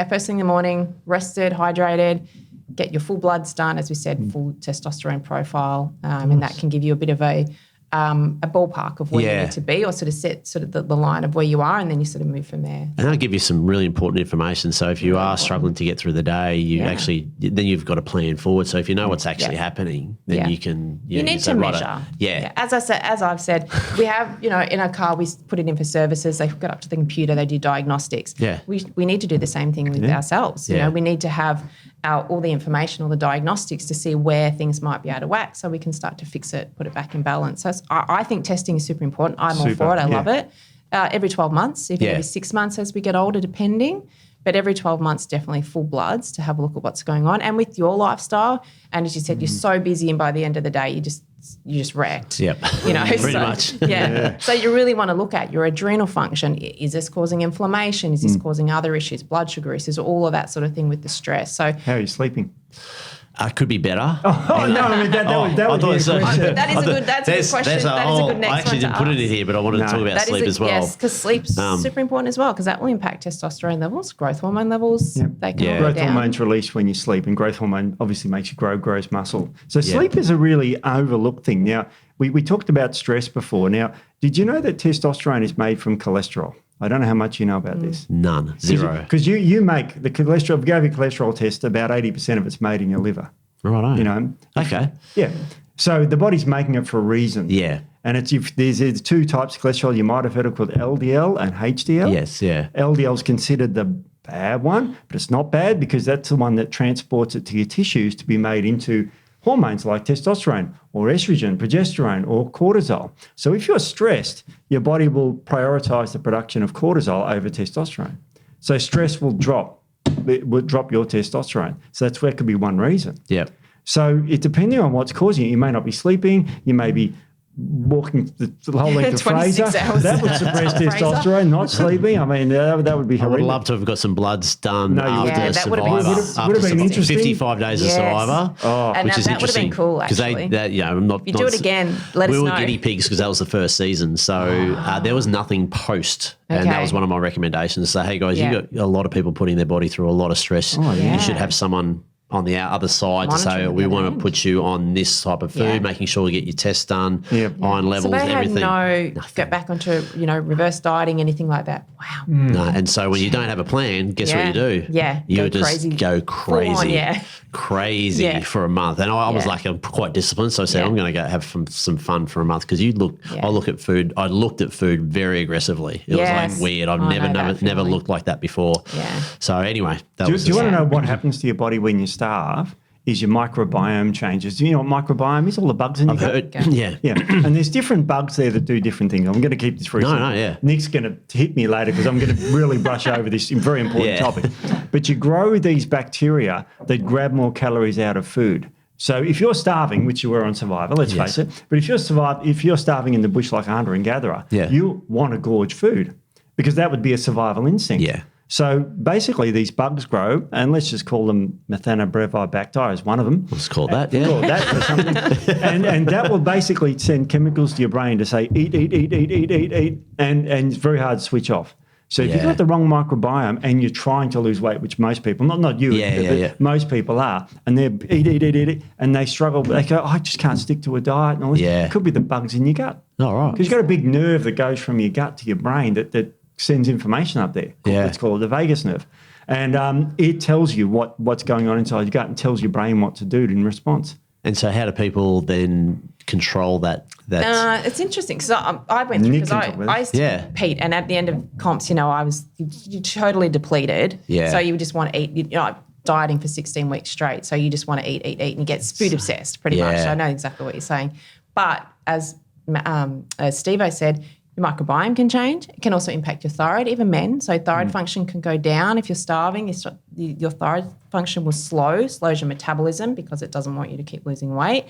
first thing in the morning, rested, hydrated, get your full bloods done, as we said, full testosterone profile, and that can give you a bit of a ballpark of where you need to be, or sort of set the line of where you are, and then you sort of move from there. And that'll give you some really important information. So if you are struggling to get through the day, then you've got a plan forward. So if you know what's actually happening, then you can you need to measure. As I've said, we have in our car, we put it in for services. They hook it up to the computer. They do diagnostics. We need to do the same thing with ourselves. We need to have all the information, all the diagnostics, to see where things might be out of whack, so we can start to fix it, put it back in balance. So I think testing is super important. I'm all for it. I love it. Every 12 months, even every 6 months as we get older, depending. But every 12 months, definitely full bloods to have a look at what's going on. And with your lifestyle, and as you said, you're so busy, and by the end of the day, you're just wrecked. Yep. Pretty much. Yeah. So you really want to look at your adrenal function. Is this causing inflammation? Is this causing other issues, blood sugar issues, all of that sort of thing with the stress? So how are you sleeping? Could be better. Oh, no, I mean, that would be a question. That's a good question. That is a good next one I actually didn't put it in here, but I wanted to talk about sleep as well. Yes, because sleep's super important as well, because that will impact testosterone levels, growth hormone levels. They can all go Growth down. hormone's released when you sleep, and growth hormone obviously makes you grows muscle. So sleep is a really overlooked thing. Now, we talked about stress before. Now, did you know that testosterone is made from cholesterol? I don't know how much you know about this. None. Zero. Because you make the cholesterol, if you go to a cholesterol test, about 80% of it's made in your liver. Right. You know? Okay. Yeah. So the body's making it for a reason. Yeah. And there's two types of cholesterol you might have heard of called LDL and HDL. Yes, yeah. LDL is considered the bad one, but it's not bad because that's the one that transports it to your tissues to be made into hormones like testosterone or estrogen, progesterone or cortisol. So if you're stressed, your body will prioritize the production of cortisol over testosterone. So stress will drop. It will drop your testosterone. So that's where it could be one reason. Yeah. So it depending on what's causing it, you may not be sleeping, you may be walking the whole length of Fraser. Hours. That would suppress testosterone, not sleeping. I mean, that would be horrific. I would love to have got some bloods done after that Survivor. would have been interesting. 55 days of Survivor, and which is that would have been interesting. cool, actually. Because I'm not. If you do it again, let us know. We were guinea pigs because that was the first season, so there was nothing post, and that was one of my recommendations. So, hey guys, you got a lot of people putting their body through a lot of stress. You should have someone on the other side to say, we want to put you on this type of food, making sure you get your tests done, iron levels, so they everything. Had get back onto, reverse dieting, anything like that. Wow. No, and so when you don't have a plan, guess what you do? Yeah. You just go crazy. Crazy for a month. And I was like, I'm quite disciplined. So I said, I'm going to go have some fun for a month. Because I looked at food very aggressively. It was like weird. I've never looked like that before. Yeah. So anyway, do you want to know what happens to your body when you starve? Is your microbiome changes. Do you know what microbiome is? All the bugs in your gut? Yeah. And there's different bugs there that do different things. I'm going to keep this for Nick's going to hit me later because I'm going to really brush over this very important topic. But you grow these bacteria that grab more calories out of food. So if you're starving, which you were on Survivor, let's face it, but if you're starving in the bush like a hunter and gatherer, you want to gorge food because that would be a survival instinct. Yeah. So basically, these bugs grow, and let's just call them Methanobrevibacter is one of them. Let's call that, Call that or something. and that will basically send chemicals to your brain to say, eat, and it's very hard to switch off. So if you've got the wrong microbiome and you're trying to lose weight, which most people, not you, but most people are, and they're eat, and they struggle, they go, I just can't stick to a diet. And all this. It could be the bugs in your gut. Oh, right. Because you've got a big nerve that goes from your gut to your brain that sends information up there. Let's call it the vagus nerve. And it tells you what's going on inside your gut and tells your brain what to do in response. And so how do people then control that? It's interesting because I went through, because I used to compete, and at the end of comps, I was totally depleted. Yeah. So you just want to eat, dieting for 16 weeks straight. So you just want to eat, and you get food obsessed pretty much. So I know exactly what you're saying. But as Steve-O said, your microbiome can change. It can also impact your thyroid, even men. So thyroid function can go down if you're starving. Your thyroid function will slows your metabolism because it doesn't want you to keep losing weight.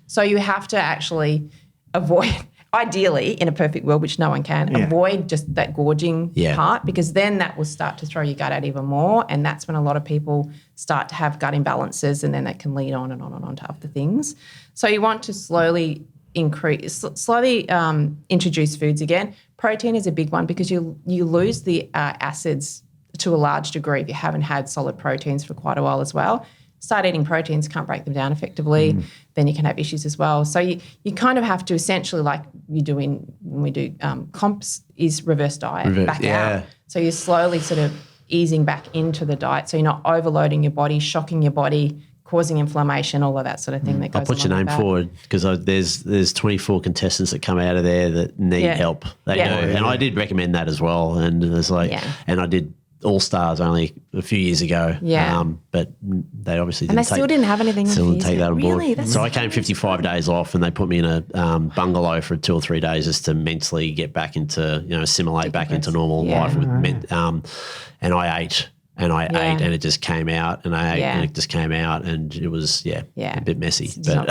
So you have to actually avoid, ideally, in a perfect world, which no one can, avoid just that gorging part, because then that will start to throw your gut out even more, and that's when a lot of people start to have gut imbalances, and then that can lead on and on and on to other things. So you want to slowly introduce foods again. Protein is a big one because you lose the acids to a large degree if you haven't had solid proteins for quite a while as well. Start eating proteins, can't break them down effectively, then you can have issues as well. So you kind of have to essentially, like you do when we do comps, is reverse diet, out. So you're slowly sort of easing back into the diet so you're not overloading your body, shocking your body, causing inflammation, all of that sort of thing that goes on. I'll put your name forward because there's 24 contestants that come out of there that need help. They do. And I did recommend that as well. And it's like, and I did All Stars only a few years ago. But they obviously didn't didn't have anything. Still didn't take that on board. Really? So I came 55 days off, and they put me in a bungalow for 2 or 3 days just to mentally get back into, assimilate back into normal life. And I ate and I ate and it just came out, and I ate and it just came out, and it was a bit messy. But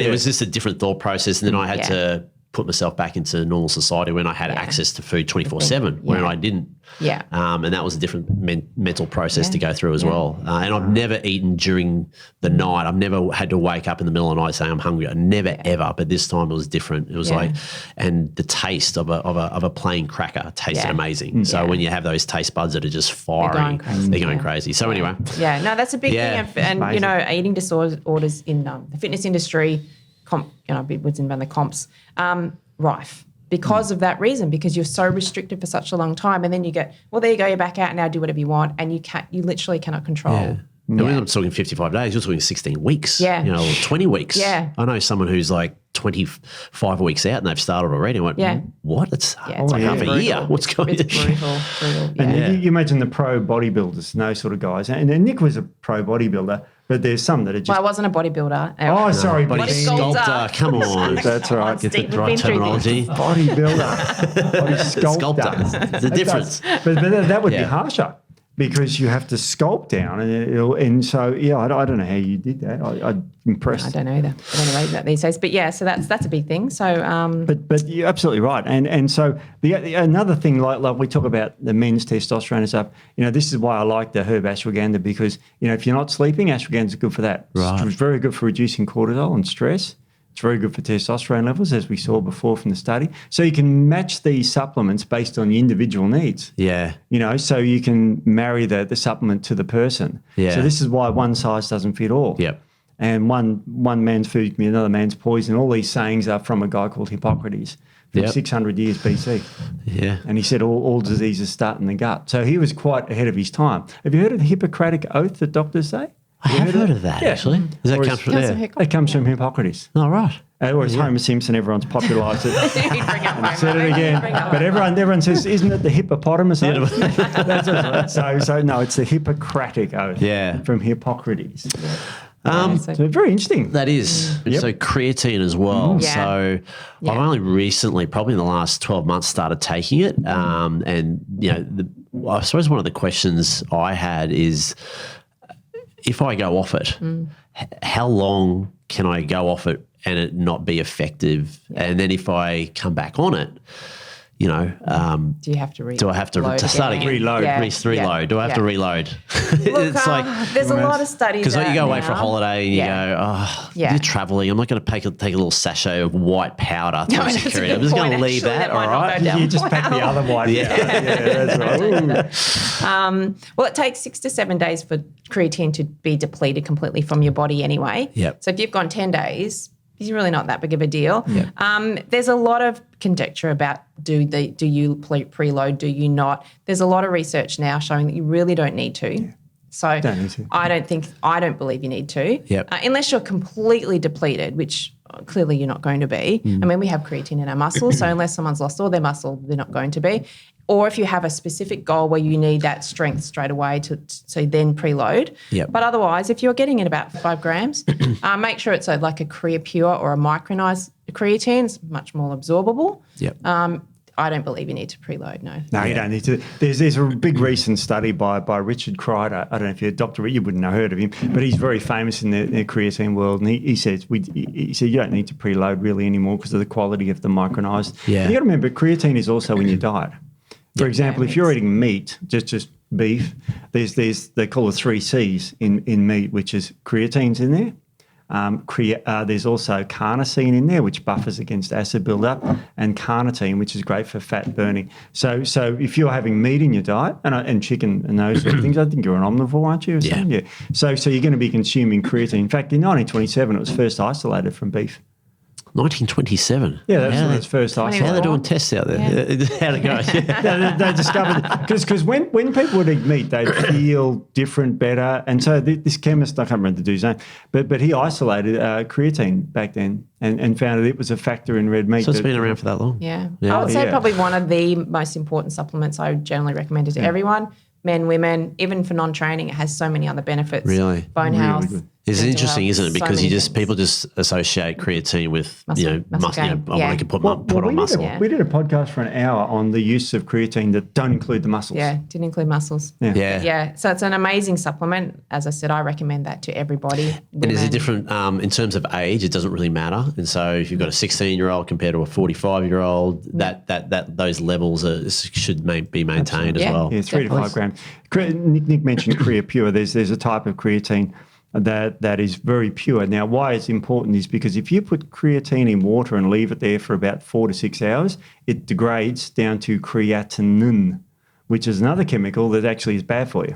it was just a different thought process, and then I had to put myself back into normal society when I had access to food 24/7, when I didn't. And that was a different mental process to go through as well. And I've never eaten during the night. I've never had to wake up in the middle of the night saying I'm hungry. I never ever. But this time it was different. It was like, and the taste of a plain cracker tasted amazing. So when you have those taste buds that are just firing, they're going crazy. So anyway, no, that's a big thing. And you know, eating disorders in the fitness industry, within the comps, rife. Because of that reason, because you're so restricted for such a long time, and then you get, well, there you go, you're back out now, do whatever you want, and you literally cannot control. And when I'm talking 55 days, you're talking 16 weeks, 20 weeks. Yeah. I know someone who's like 25 weeks out and they've started already. I went, what? It's like half a year. What's going on? It's brutal. And you imagine the pro bodybuilders and those sort of guys. And Nick was a pro bodybuilder, but there's some that are just... Well, I wasn't a bodybuilder. Oh, sorry. Body sculptor. Come on. That's right. Get the right terminology. Bodybuilder. Body sculptor. There's a difference. But that would be harsher, because you have to sculpt down, and so I don't know how you did that. I'm impressed. I don't know either. I don't know about these days, but so that's a big thing. So, but you're absolutely right, and so another thing, like we talk about the men's testosterone and stuff. This is why I like the herb ashwagandha, because if you're not sleeping, ashwagandha is good for that. Right. It's very good for reducing cortisol and stress. It's very good for testosterone levels, as we saw before from the study. So you can match these supplements based on the individual needs. Yeah. So you can marry the supplement to the person. Yeah. So this is why one size doesn't fit all. Yep. And one man's food can be another man's poison. All these sayings are from a guy called Hippocrates from 600 years BC. Yeah. And he said all diseases start in the gut. So he was quite ahead of his time. Have you heard of the Hippocratic Oath that doctors say? I have heard of that, actually. Does that come from there? It comes from Hippocrates. Oh, right. Or it's Homer Simpson, everyone's popularised it. Said it Bring again. up But everyone says, isn't it the hippopotamus oath? So no, it's the Hippocratic oath from Hippocrates. So very interesting. That is. So creatine as well. So I've only recently, probably in the last 12 months, started taking it. And, I suppose one of the questions I had is, if I go off it, how long can I go off it and it not be effective? And then if I come back on it, do you have to do I have to start again? Reload. Reload. Do I have to reload? Look, It's like, there's a lot of studies. because you go away for a holiday and you go, you're traveling. I'm not going to take a little sachet of white powder through security. I'm just going to leave that, all right? You just pack the other white. That's right. Well, it takes 6 to 7 days for creatine to be depleted completely from your body anyway. Yep. So if you've gone 10 days, it's really not that big of a deal. Yep. There's a lot of conjecture about do you preload, do you not? There's a lot of research now showing that you really don't need to. Yeah. So don't need to. I don't believe you need to. Yep. Unless you're completely depleted, which clearly you're not going to be. I mean, we have creatine in our muscles, so unless someone's lost all their muscle, they're not going to be. Or if you have a specific goal where you need that strength straight away to then preload. Yep. But otherwise, if you're getting in about 5 grams, make sure it's like a Creapure or a micronized creatine. It's much more absorbable. Yep. I don't believe you need to preload, no. No, you don't need to. There's a big recent study by Richard Kreider. I don't know if you're a doctor, you wouldn't have heard of him, but he's very famous in the creatine world. And he says you don't need to preload really anymore because of the quality of the micronized. Yeah. You got to remember, creatine is also in your diet. For example, if you're eating meat, just beef, there's they call it 3 C's in meat, which is creatine's in there. There's also carnosine in there, which buffers against acid buildup, and carnitine, which is great for fat burning. So if you're having meat in your diet and chicken and those sort of things, I think you're an omnivore, aren't you? Yeah. So you're going to be consuming creatine. In fact, in 1927, it was first isolated from beef. 1927. Yeah, that's when it's first isolated. How are they doing tests out there? Yeah. How'd it go? They discovered because when people would eat meat, they'd feel different, better. And so this chemist, I can't remember the dude's name, but he isolated creatine back then and found that it was a factor in red meat. So it's been around for that long? Yeah. I would say probably one of the most important supplements I would generally recommend it to everyone, men, women, even for non-training. It has so many other benefits. Really? Bone health. Good. It's mental interesting, health, isn't it? so Because many things. people just associate creatine with Muscle gain. I want to put we on muscle. Yeah. We did a podcast for an hour on the use of creatine that don't include the muscles. Yeah, didn't include muscles. Yeah. So it's an amazing supplement. As I said, I recommend that to everybody. And is it women. different in terms of age? It doesn't really matter. And so if you've got a 16-year-old compared to a 45-year-old, that those levels should be maintained as well. Yeah, 3 to 5 grams. Nick mentioned Crea Pure. There's a type of creatine that is very pure. Now, why it's important is because if you put creatine in water and leave it there for about 4 to 6 hours, it degrades down to creatinine, which is another chemical that actually is bad for you.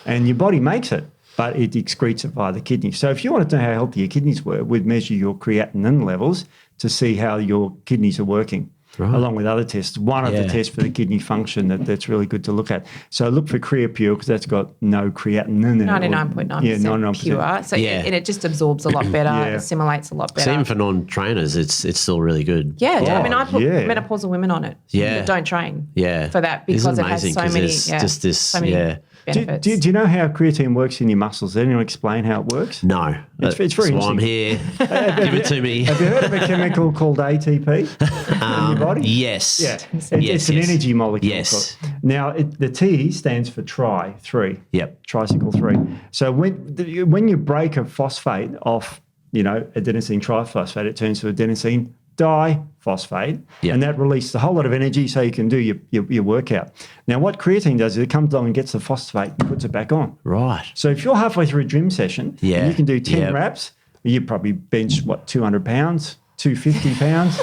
And your body makes it, but it excretes it via the kidneys. So if you want to know how healthy your kidneys were, we'd measure your creatinine levels to see how your kidneys are working. Right. Along with other tests. One of the tests for the kidney function that's really good to look at. So look for Crea Pure because that's got no creatinine in 99.9% it. 99%. pure. So and it just absorbs a lot better, assimilates a lot better. So even for non-trainers, it's still really good. Yeah, I mean, I put menopausal women on it that don't train for that because it has so many, so many benefits. Do you know how creatine works in your muscles? Does anyone explain how it works? No. It's very interesting. That's why I'm here. Give it to me. Have you heard of a chemical called ATP in your body? Yes. Yeah. It's an energy molecule. Yes. Now, the T stands for three. Yep. Tricycle 3. So when you break a phosphate off, adenosine triphosphate, it turns to adenosine diphosphate, and that releases a whole lot of energy so you can do your workout. Now, what creatine does is it comes along and gets the phosphate and puts it back on. Right. So if you're halfway through a gym session and you can do 10 reps, you probably bench, 200 pounds, 250 pounds?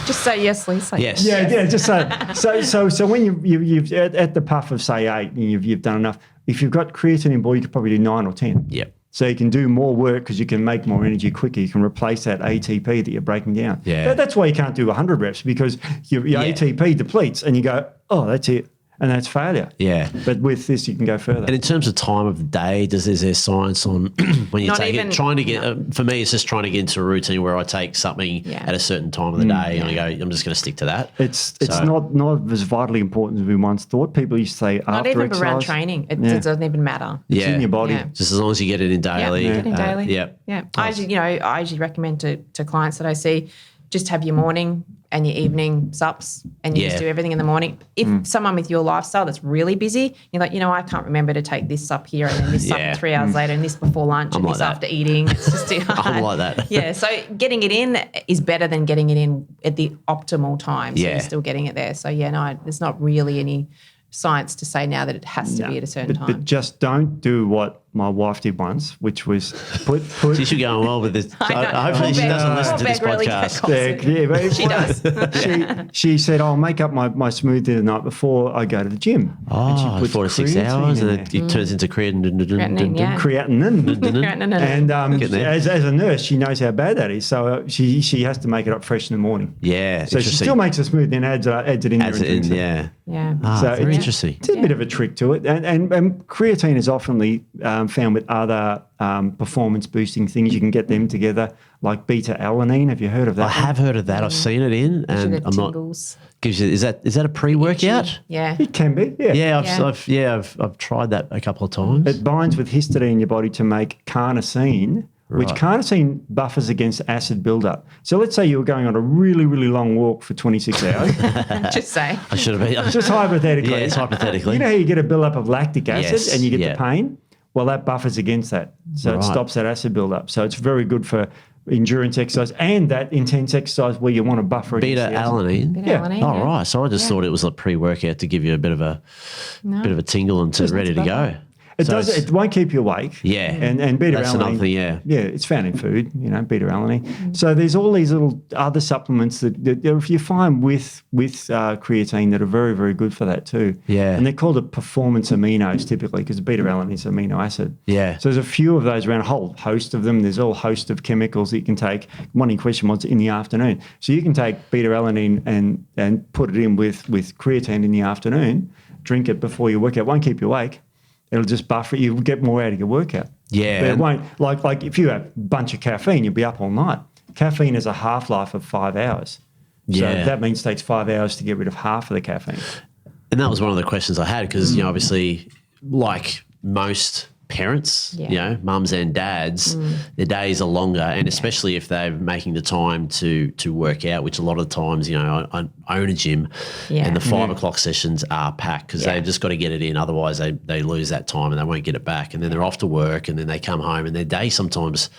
Just say yes, Lisa. Yes. Yeah, just so when you've at the puff of, say, 8 and you've done enough, if you've got creatine in board, you could probably do 9 or 10. Yep. So you can do more work because you can make more energy quicker. You can replace that ATP that you're breaking down. Yeah. That's why you can't do 100 reps because your ATP depletes and you go, oh, that's it. And that's failure. Yeah. But with this, you can go further. And in terms of time of the day, is there science on when you take it? Trying to get, for me, it's just trying to get into a routine where I take something at a certain time of the day and I go, I'm just going to stick to that. It's not as vitally important as we once thought. People used to say after not even exercise. around training. It doesn't even matter. It's in your body. Yeah. Just as long as you get it in daily. Get in daily. Yeah. I usually recommend to clients that I see, just have your morning and your evening sups and you just do everything in the morning. If someone with your lifestyle that's really busy, you're like, I can't remember to take this sup here and then this sup 3 hours later and this before lunch and this after eating. It's just too hard. I'm like that. Yeah, so getting it in is better than getting it in at the optimal time. So Yeah. you're still getting it there. So there's not really any science to say now that it has to be at a certain time. But just don't do what my wife did once, which was put She's going well with this. I know. Hopefully she doesn't listen to this Really podcast. She she said, I'll make up my smoothie the night before I go to the gym. Oh, and she puts 4 to 6 hours, and it turns into creatinine. Creatinine. And as a nurse, she knows how bad that is. So she has to make it up fresh in the morning. Yeah. So she still makes a smoothie and adds it in there. Adds it in, yeah. So very interesting. It's a bit of a trick to it. And creatine is often found with other performance boosting things. You can get them together, like beta alanine. Have you heard of that? I have heard of that. I've seen it in, and I'm not. Gives you is that a pre-workout? Yeah, it can be. Yeah, I've tried that a couple of times. It binds with histidine in your body to make carnosine. Which carnosine buffers against acid buildup. So let's say you were going on a really, really long walk for 26 hours. Just say. I should have been. Just hypothetically. Yeah, it's hypothetically. You know how you get a buildup of lactic acid and you get the pain? Well, that buffers against that. So it stops that acid buildup. So it's very good for endurance exercise and that intense exercise where you want to buffer against beta alanine. Alanine, Oh, right. So I just thought it was a pre-workout to give you a bit of a tingle and ready to go. It won't keep you awake. Yeah. And beta That's alanine. another thing, yeah. Yeah, it's found in food, beta alanine. So there's all these little other supplements that if you find with creatine that are very, very good for that too. Yeah. And they're called performance aminos typically because beta alanine is amino acid. Yeah. So there's a few of those around, a whole host of them. There's a whole host of chemicals that you can take. One in question was in the afternoon. So you can take beta alanine and put it in with creatine in the afternoon, drink it before you work out. It won't keep you awake. It'll just buffer you. You'll get more out of your workout. Yeah. But it won't, like if you have a bunch of caffeine, you'll be up all night. Caffeine has a half-life of 5 hours. So that means it takes 5 hours to get rid of half of the caffeine. And that was one of the questions I had because, obviously, like most parents, Yeah. mums and dads, their days are longer, and especially if they're making the time to work out, which a lot of times, I own a gym, and the 5 o'clock sessions are packed because they've just got to get it in. Otherwise, they lose that time and they won't get it back. And then they're off to work, and then they come home, and their day sometimes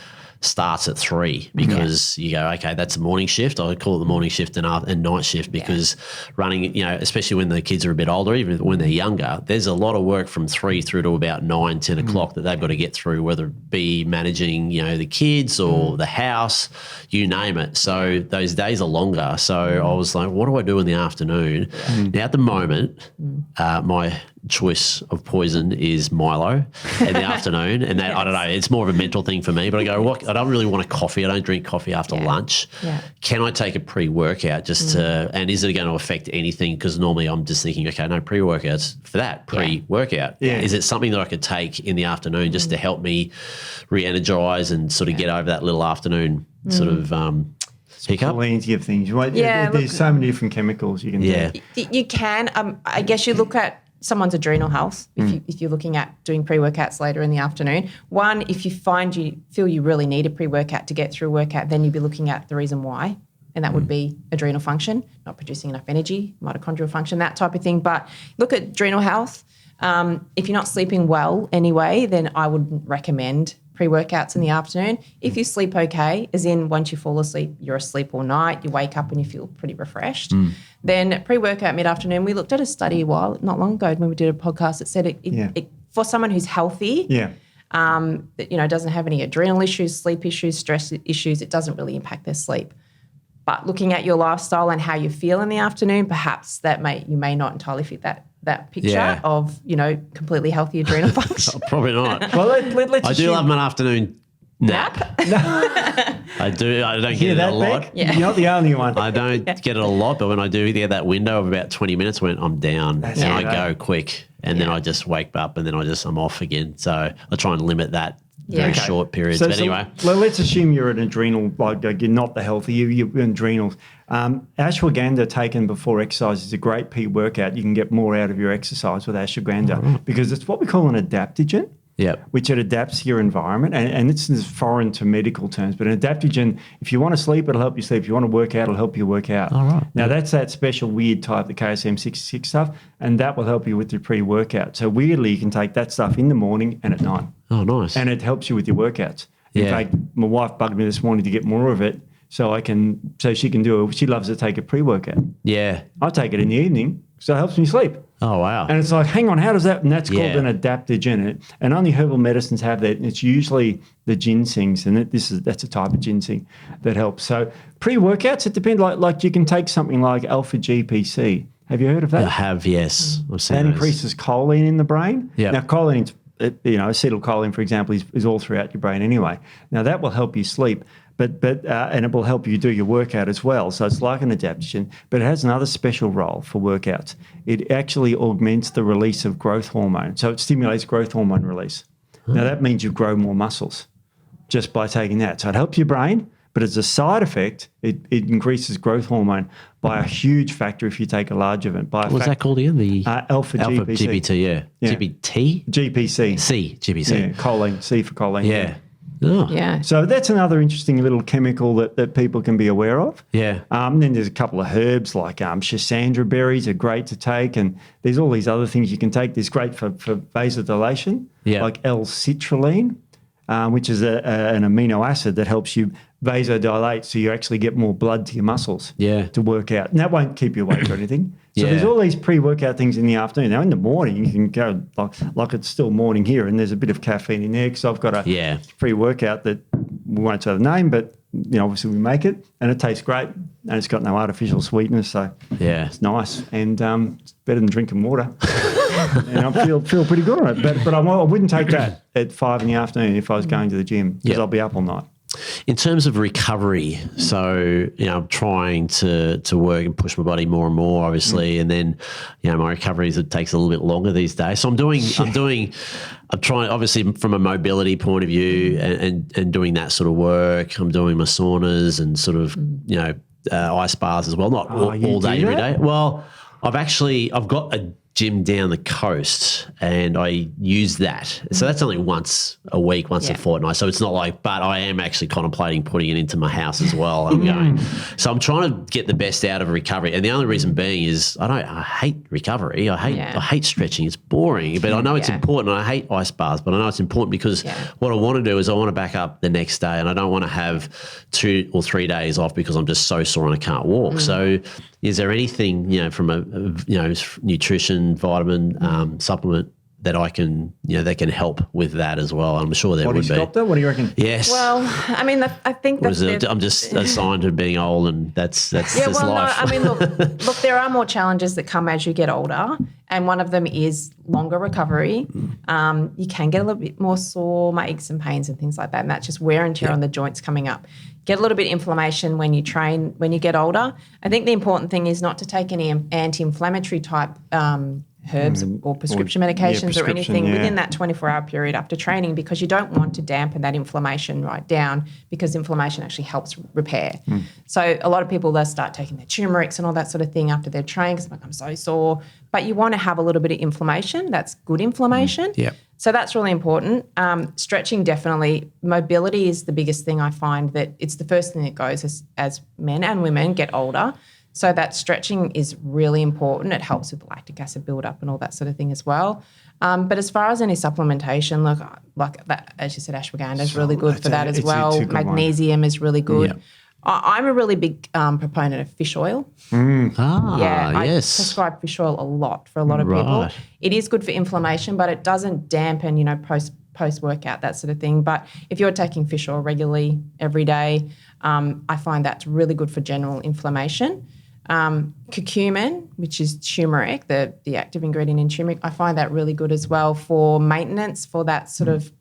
starts at 3 because you go, okay, that's a morning shift. I call it the morning shift and night shift because running, especially when the kids are a bit older, even when they're younger, there's a lot of work from 3 through to about 9, 10 o'clock that they've got to get through, whether it be managing, the kids or the house, you name it. So those days are longer. So I was like, what do I do in the afternoon? Now at the moment, my choice of poison is Milo in the afternoon, and that I don't know, it's more of a mental thing for me, but I go, I don't really want a coffee. I don't drink coffee after lunch. Can I take a pre-workout just to, and is it going to affect anything? Because normally I'm just thinking, okay, no pre-workouts for that pre-workout. Is it something that I could take in the afternoon just to help me re-energize and sort of get over that little afternoon sort of hiccup? Plenty of things. There's so many different chemicals you can do. You can. I guess you look at someone's adrenal health if you're looking at doing pre-workouts later in the afternoon. One, if you feel you really need a pre-workout to get through a workout, then you'd be looking at the reason why, and that would be adrenal function, not producing enough energy, mitochondrial function, that type of thing. But look at adrenal health. If you're not sleeping well anyway, then I wouldn't recommend pre-workouts in the afternoon. If you sleep okay, as in once you fall asleep, you're asleep all night, you wake up and you feel pretty refreshed, then pre-workout mid-afternoon. We looked at a study not long ago when we did a podcast that said it for someone who's healthy, that doesn't have any adrenal issues, sleep issues, stress issues, it doesn't really impact their sleep. But looking at your lifestyle and how you feel in the afternoon, perhaps you may not entirely fit that picture of, completely healthy adrenal function. Probably not. Well, let's I do love an afternoon nap. I do. I don't get it a lot. You're not the only one. I don't get it a lot, but when I do get that window of about 20 minutes when I'm down and I go quick, and then I just wake up and then I'm off again. So I try and limit that very short periods. But anyway. Let's assume you're an adrenal, like you're not the healthy, you're adrenals. Ashwagandha taken before exercise is a great pre-workout. You can get more out of your exercise with ashwagandha because it's what we call an adaptogen. Which it adapts to your environment. And this is foreign to medical terms, but an adaptogen, if you want to sleep, it'll help you sleep. If you want to work out, it'll help you work out. Now, that's that special weird type, the KSM 66 stuff, and that will help you with your pre-workout. So weirdly, you can take that stuff in the morning and at night. Oh, nice. And it helps you with your workouts. In fact, my wife bugged me this morning to get more of it so she can do it. She loves to take a pre-workout. I take it in the evening, so it helps me sleep. Oh, wow. And it's like, hang on, how does that? And that's called an adaptogen. And only herbal medicines have that. And it's usually the ginsengs, and that's a type of ginseng that helps. So pre-workouts, it depends. Like you can take something like alpha GPC. Have you heard of that? I have, yes. I've seen that those. increases choline in the brain. Yep. Now, choline, acetylcholine, for example, is all throughout your brain anyway. Now, that will help you sleep. And it will help you do your workout as well. So it's like an adaptogen, but it has another special role for workouts. It actually augments the release of growth hormone. So it stimulates growth hormone release. Now that means you grow more muscles just by taking that. So it helps your brain, but as a side effect, it increases growth hormone by a huge factor if you take a large of it. What's that called again? The alpha GPC. GPT, GPT? GPC. GPC. Yeah, choline, C for choline. Yeah. Oh. Yeah. So that's another interesting little chemical that people can be aware of. Yeah. Then there's a couple of herbs like Schisandra berries are great to take, and there's all these other things you can take. There's great for vasodilation, like L-citrulline, which is an amino acid that helps you vasodilate, so you actually get more blood to your muscles to work out. And that won't keep you awake or anything. So there's all these pre-workout things in the afternoon. Now, in the morning, you can go like it's still morning here, and there's a bit of caffeine in there because I've got a pre-workout that we won't say the name, but obviously we make it, and it tastes great, and it's got no artificial sweetness, so it's nice, and it's better than drinking water. And I feel pretty good on it. But I wouldn't take that at 5 p.m. if I was going to the gym because I'll be up all night. In terms of recovery, so I'm trying to work and push my body more and more, obviously, and then my recovery it takes a little bit longer these days. So I'm trying obviously from a mobility point of view and doing that sort of work. I'm doing my saunas and sort of ice baths as well, not all day every day. Well, I've got a gym down the coast and I use that. So that's only once a week, once a fortnight. So it's not like, but I am actually contemplating putting it into my house as well. So I'm trying to get the best out of recovery. And the only reason being is I hate recovery. I hate stretching. It's boring, but I know it's important. I hate ice baths, but I know it's important because what I want to do is I want to back up the next day and I don't want to have 2 or 3 days off because I'm just so sore and I can't walk. So is there anything, from a nutrition, vitamin, supplement that I can, that can help with that as well? I'm sure there would be. Doctor, what do you reckon? Yes. Well, I mean, I think that I'm just assigned to being old, and that's life. No, I mean, look, there are more challenges that come as you get older, and one of them is longer recovery. You can get a little bit more sore, aches and pains and things like that, and that's just wear and tear on the joints coming up. Get a little bit of inflammation when you train, when you get older. I think the important thing is not to take any anti-inflammatory type herbs or prescription medications or anything within that 24-hour period after training, because you don't want to dampen that inflammation right down, because inflammation actually helps repair. So a lot of people, they'll start taking their turmerics and all that sort of thing after they're trained because I'm so sore. But you want to have a little bit of inflammation. That's good inflammation. So that's really important. Stretching, definitely. Mobility is the biggest thing I find, that it's the first thing that goes as men and women get older. So that stretching is really important. It helps with lactic acid buildup and all that sort of thing as well. But as far as any supplementation, look, like that, as you said, ashwagandha is really good for that as well. Magnesium is really good. I'm a really big proponent of fish oil. I prescribe fish oil a lot for a lot of people. It is good for inflammation, but it doesn't dampen, post-workout, that sort of thing. But if you're taking fish oil regularly every day, I find that's really good for general inflammation. Curcumin, which is turmeric, the active ingredient in turmeric, I find that really good as well for maintenance, for that sort of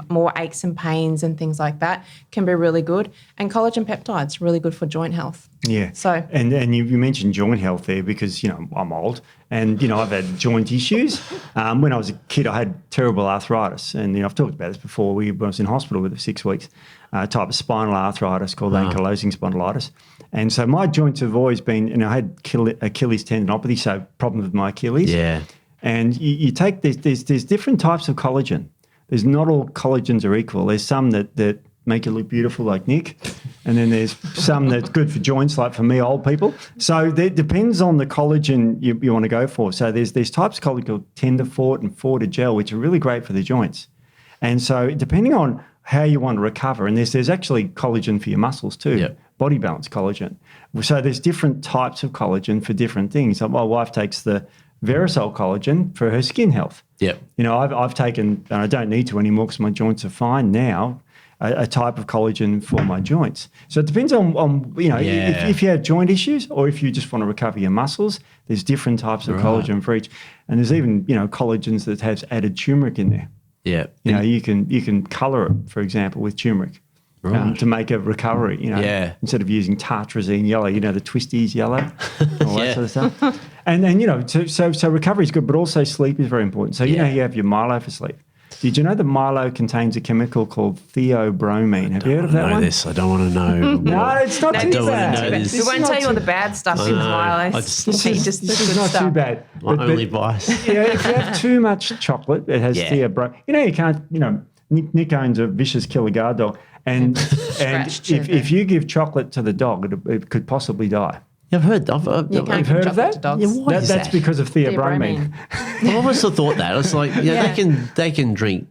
more aches and pains and things like that, can be really good. And collagen peptides, really good for joint health. Yeah. So and you mentioned joint health there because, I'm old and, I've had joint issues. When I was a kid, I had terrible arthritis. And, I've talked about this before. When I was in hospital with it for 6 weeks, type of spinal arthritis called ankylosing spondylitis. And so my joints have always been, I had Achilles tendinopathy, so problem with my Achilles. Yeah. And you take, there's different types of collagen. There's not all collagens are equal. There's some that make you look beautiful like Nick, and then there's some that's good for joints like for me, old people. So it depends on the collagen you want to go for. So there's types of collagen called Tenderfort and Fortigel, which are really great for the joints. And so depending on how you want to recover, and there's actually collagen for your muscles too, body balance collagen. So there's different types of collagen for different things. So my wife takes the Verisol collagen for her skin health. I've taken, and I don't need to anymore because my joints are fine now, a type of collagen for my joints. So it depends on if you have joint issues or if you just want to recover your muscles, there's different types of collagen for each. And there's even, collagens that has added turmeric in there. You can colour it, for example, with turmeric. To make a recovery, instead of using tartrazine yellow, the twisties yellow, all that sort of stuff. And then, so recovery is good, but also sleep is very important. So, you have your Milo for sleep. Did you know that Milo contains a chemical called theobromine? Have you heard of that one? I don't want to know. No, it's not too bad. We won't tell you all the bad stuff in Milo. This is not too bad. My only vice. If you have too much chocolate, it has theobromine. You can't, Nick owns a vicious killer guard dog. And if you give chocolate to the dog, it could possibly die. I've heard of that? That's because of theobromine. I've always thought that. It's like, they can drink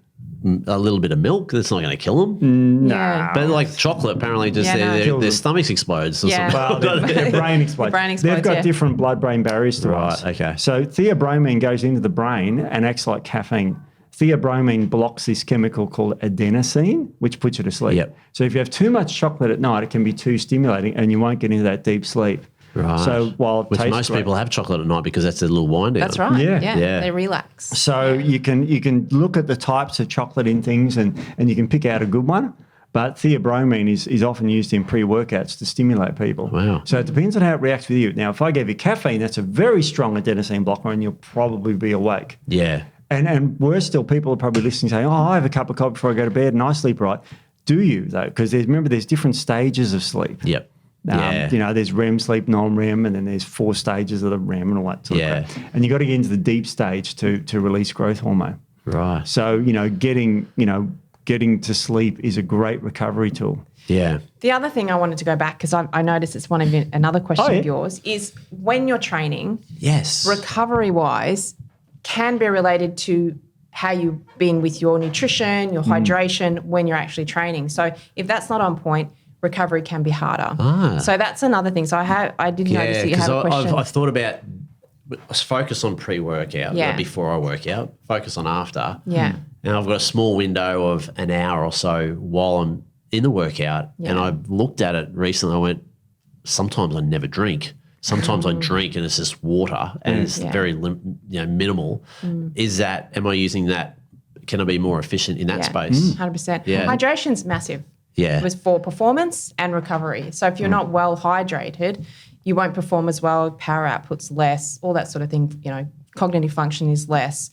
a little bit of milk. That's not going to kill them. No. But like chocolate, apparently just their stomachs explode. Or well, their brain explodes. They've got different blood-brain barriers to us. Right, okay. So theobromine goes into the brain and acts like caffeine. Theobromine blocks this chemical called adenosine, which puts you to sleep. So if you have too much chocolate at night, it can be too stimulating and you won't get into that deep sleep. Right. So while most people have chocolate at night because that's a little wind down. That's right. Yeah. They relax. So you can look at the types of chocolate in things and you can pick out a good one. But theobromine is often used in pre-workouts to stimulate people. Wow. So it depends on how it reacts with you. Now, if I gave you caffeine, that's a very strong adenosine blocker and you'll probably be awake. Yeah. And worse still, people are probably listening saying, I have a cup of coffee before I go to bed and I sleep right. Do you, though? Because remember, there's different stages of sleep. Yep. There's REM sleep, non-REM, and then there's 4 stages of the REM and all that sort of crap. And you got to get into the deep stage to release growth hormone. Right. So, getting to sleep is a great recovery tool. Yeah. The other thing I wanted to go back, because I noticed it's another question of yours, is when you're training, recovery-wise, can be related to how you've been with your nutrition, your hydration when you're actually training. So if that's not on point, recovery can be harder. So that's another thing. So I did notice that you have a question. I've thought about focus on pre-workout before I work out, focus on after. Yeah. And I've got a small window of an hour or so while I'm in the workout. Yeah. And I looked at it recently. I went, sometimes I never drink. Sometimes I drink and it's just water and it's very minimal. Am I using that? Can I be more efficient in that space? 100%. Yeah. Hydration's massive. Yeah. It was for performance and recovery. So if you're not well hydrated, you won't perform as well, power output's less, all that sort of thing, cognitive function is less.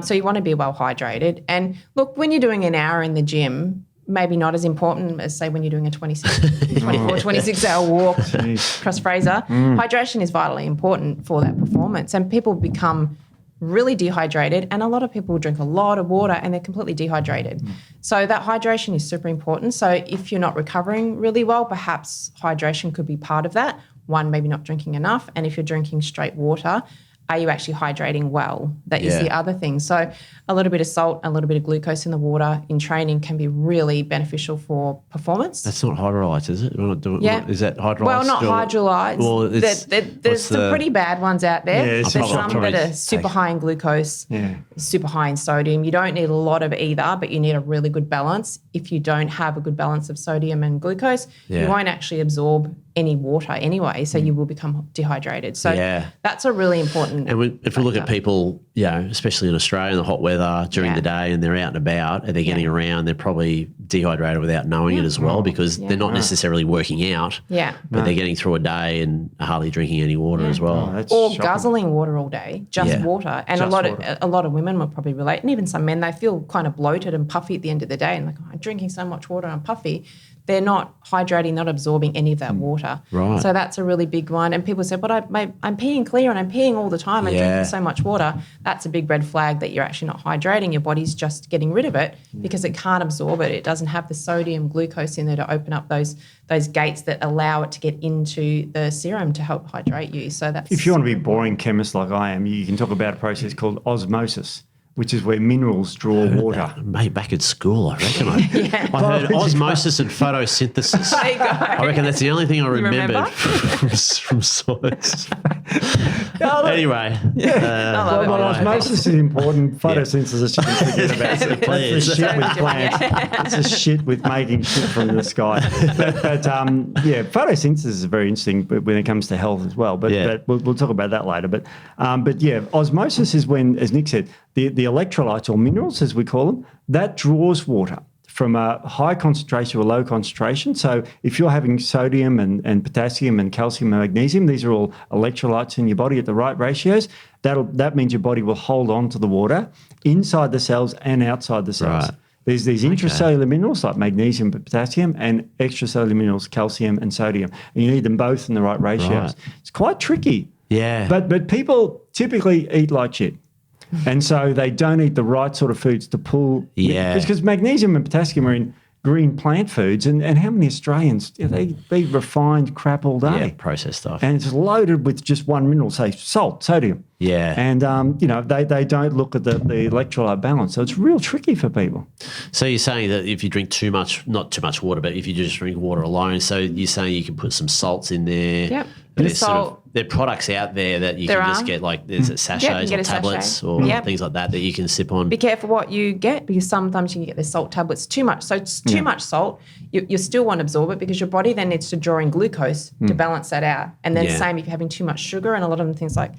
So you want to be well hydrated. And look, when you're doing an hour in the gym, maybe not as important as, say, when you're doing a 26-hour walk across Fraser. Hydration is vitally important for that performance. And people become really dehydrated, and a lot of people drink a lot of water and they're completely dehydrated. So that hydration is super important. So if you're not recovering really well, perhaps hydration could be part of that. One, maybe not drinking enough. And if you're drinking straight water, are you actually hydrating well? That is the other thing. So a little bit of salt, a little bit of glucose in the water in training can be really beneficial for performance. That's not hydrolytes, is it? We're not doing, is that hydrolytes? Well, not hydrolytes. Well, there's some pretty bad ones out there. Yeah, There's some that are super high in glucose, super high in sodium. You don't need a lot of either, but you need a really good balance. If you don't have a good balance of sodium and glucose, you won't actually absorb any water anyway, so you will become dehydrated. So that's a really important And if we look at people, especially in Australia in the hot weather during the day and they're out and about and they're getting around, they're probably dehydrated without knowing it as well because they're not necessarily working out, but they're getting through a day and hardly drinking any water as well. Or guzzling water all day, just water. And a lot of women will probably relate, and even some men, they feel kind of bloated and puffy at the end of the day and like, I'm drinking so much water, I'm puffy. They're not hydrating, not absorbing any of that water. Right. So that's a really big one. And people say, but I'm peeing clear and I'm peeing all the time. I'm drinking so much water. That's a big red flag that you're actually not hydrating. Your body's just getting rid of it because it can't absorb it. It doesn't have the sodium, glucose in there to open up those gates that allow it to get into the serum to help hydrate you. So that's if you want to be a boring chemist like I am, you can talk about a process called osmosis, which is where minerals draw water. Mate, back at school, I reckon. I heard osmosis and photosynthesis. There you go. I reckon that's the only thing I remembered from science. Anyway. Osmosis is important. Photosynthesis, you can forget about. That's the shit with plants. It's the shit with making shit from the sky. But photosynthesis is very interesting when it comes to health as well. But we'll talk about that later. But osmosis is when, as Nick said, the electrolytes or minerals, as we call them, that draws water from a high concentration to a low concentration. So if you're having sodium and potassium and calcium and magnesium, these are all electrolytes in your body at the right ratios. That means your body will hold on to the water inside the cells and outside the cells. Right. There's these intracellular minerals like magnesium, potassium, and extracellular minerals, calcium and sodium. And you need them both in the right ratios. Right. It's quite tricky. Yeah. But people typically eat like shit. And so they don't eat the right sort of foods to pull. Yeah. Because magnesium and potassium are in green plant foods. And how many Australians, they eat refined crap all day. Yeah, processed stuff. And it's loaded with just one mineral, say salt, sodium. Yeah. And, they don't look at the electrolyte balance. So it's real tricky for people. So you're saying that if you drink too much, not too much water, but if you just drink water alone, so you're saying you can put some salts in there. Yep. There's there are products out there that you can just get, like there's sachets or tablets or things like that you can sip on. Be careful what you get because sometimes you can get the salt tablets too much. So it's too much salt, you still won't absorb it because your body then needs to draw in glucose to balance that out. And then same if you're having too much sugar, and a lot of them things like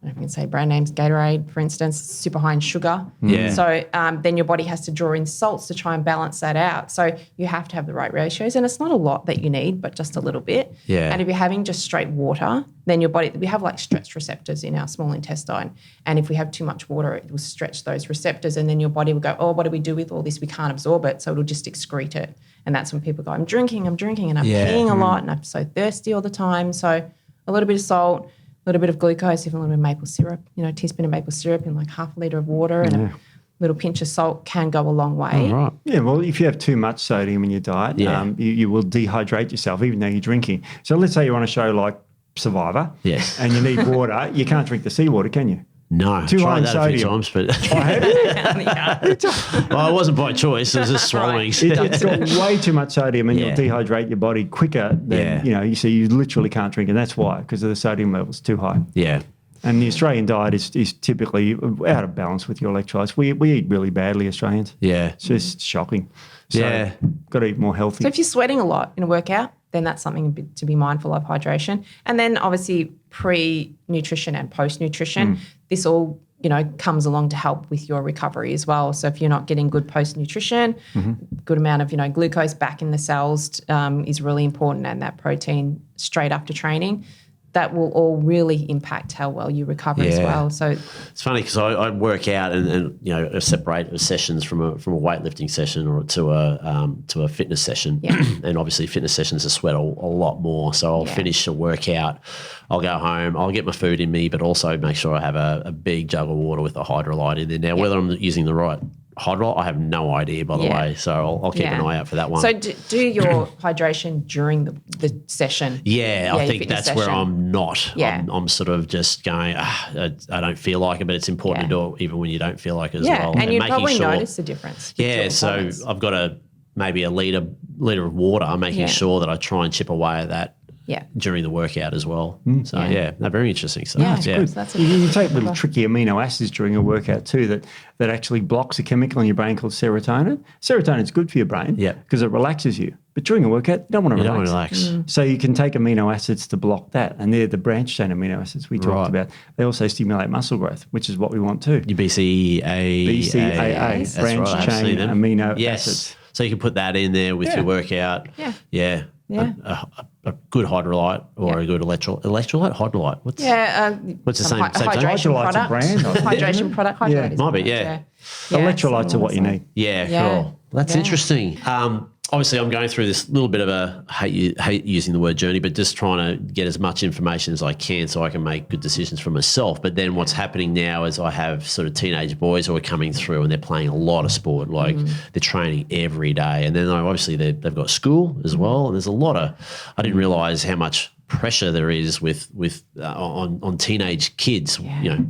I can say brand names, Gatorade, for instance, super high in sugar. Yeah. So then your body has to draw in salts to try and balance that out. So you have to have the right ratios. And it's not a lot that you need, but just a little bit. Yeah. And if you're having just straight water, then your body, we have like stretch receptors in our small intestine. And if we have too much water, it will stretch those receptors. And then your body will go, oh, what do we do with all this? We can't absorb it. So it'll just excrete it. And that's when people go, I'm drinking, and I'm peeing a lot, and I'm so thirsty all the time. So a little bit of salt, a little bit of glucose, even a little bit of maple syrup, a teaspoon of maple syrup in like half a litre of water and a little pinch of salt can go a long way. Right. Yeah, well, if you have too much sodium in your diet, you will dehydrate yourself even though you're drinking. So let's say you're on a show like Survivor and you need water. You can't drink the seawater, can you? No, Too high tried in that a few sodium. times, but well, it wasn't by choice. It was just swallowing. It's got way too much sodium and you'll dehydrate your body quicker than, you literally can't drink. And that's why, because of the sodium levels too high. Yeah. And the Australian diet is typically out of balance with your electrolytes. We eat really badly, Australians. Yeah. It's just shocking. So got to eat more healthy. So if you're sweating a lot in a workout, then that's something to be mindful of, hydration. And then obviously pre-nutrition and post-nutrition, this all, comes along to help with your recovery as well. So if you're not getting good post-nutrition, good amount of, glucose back in the cells is really important, and that protein straight after training, that will all really impact how well you recover as well. So it's funny because I work out and separate sessions from a weightlifting session or to a fitness session. Yeah. And obviously fitness sessions are sweat a lot more. So I'll finish a workout, I'll go home, I'll get my food in me, but also make sure I have a big jug of water with a hydrolyte in there. Now, whether I'm using the right hydrolyte, I have no idea, by the way. So I'll keep an eye out for that one. So do your hydration during the session. I think that's where I'm not. Yeah. I'm sort of just going, I don't feel like it, but it's important to do it even when you don't feel like it as well. And you making probably sure, notice the difference. Yeah, so I've got maybe a litre of water, making sure that I try and chip away at that during the workout as well. So, very interesting stuff. Yeah, good. That's you can take little tricky amino acids during a workout too that actually blocks a chemical in your brain called serotonin. Serotonin's good for your brain because it relaxes you. But during a workout, you don't want to relax. So you can take amino acids to block that, and they're the branched chain amino acids we talked about. They also stimulate muscle growth, which is what we want too. Your BCAA, branched chain amino acids. So you can put that in there with your workout. Yeah. A good hydrolyte or a good electrolyte. Hydrolyte. What's the same? Hydration Hydrolyte's a brand. Hydration product. Hydrolyte is might be. Electrolytes are what you need. Cool. That's interesting. Obviously, I'm going through this little bit of a hate using the word journey, but just trying to get as much information as I can so I can make good decisions for myself. But then what's happening now is I have sort of teenage boys who are coming through and they're playing a lot of sport, like they're training every day. And then obviously they've got school as well. And there's a lot of, I didn't realise how much pressure there is on teenage kids,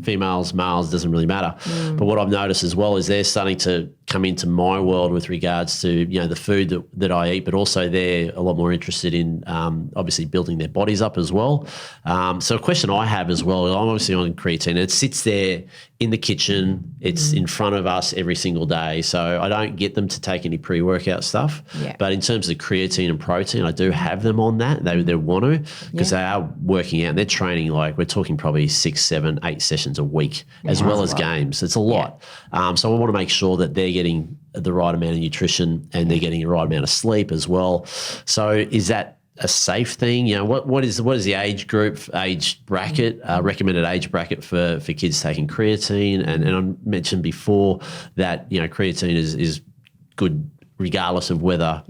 females, males, doesn't really matter. But what I've noticed as well is they're starting to come into my world with regards to, the food that I eat, but also they're a lot more interested in obviously building their bodies up as well. So a question I have as well, I'm obviously on creatine. It sits there in the kitchen. It's in front of us every single day. So I don't get them to take any pre-workout stuff. Yeah. But in terms of creatine and protein, I do have them on that. They want to because they are working out. They're training we're talking probably 6, 7, 8 sessions a week as well as games. It's a lot. So I want to make sure that they're getting the right amount of nutrition and they're getting the right amount of sleep as well. So is that a safe thing? What is the age group, age bracket, recommended age bracket for kids taking creatine? And I mentioned before that, creatine is good regardless of whether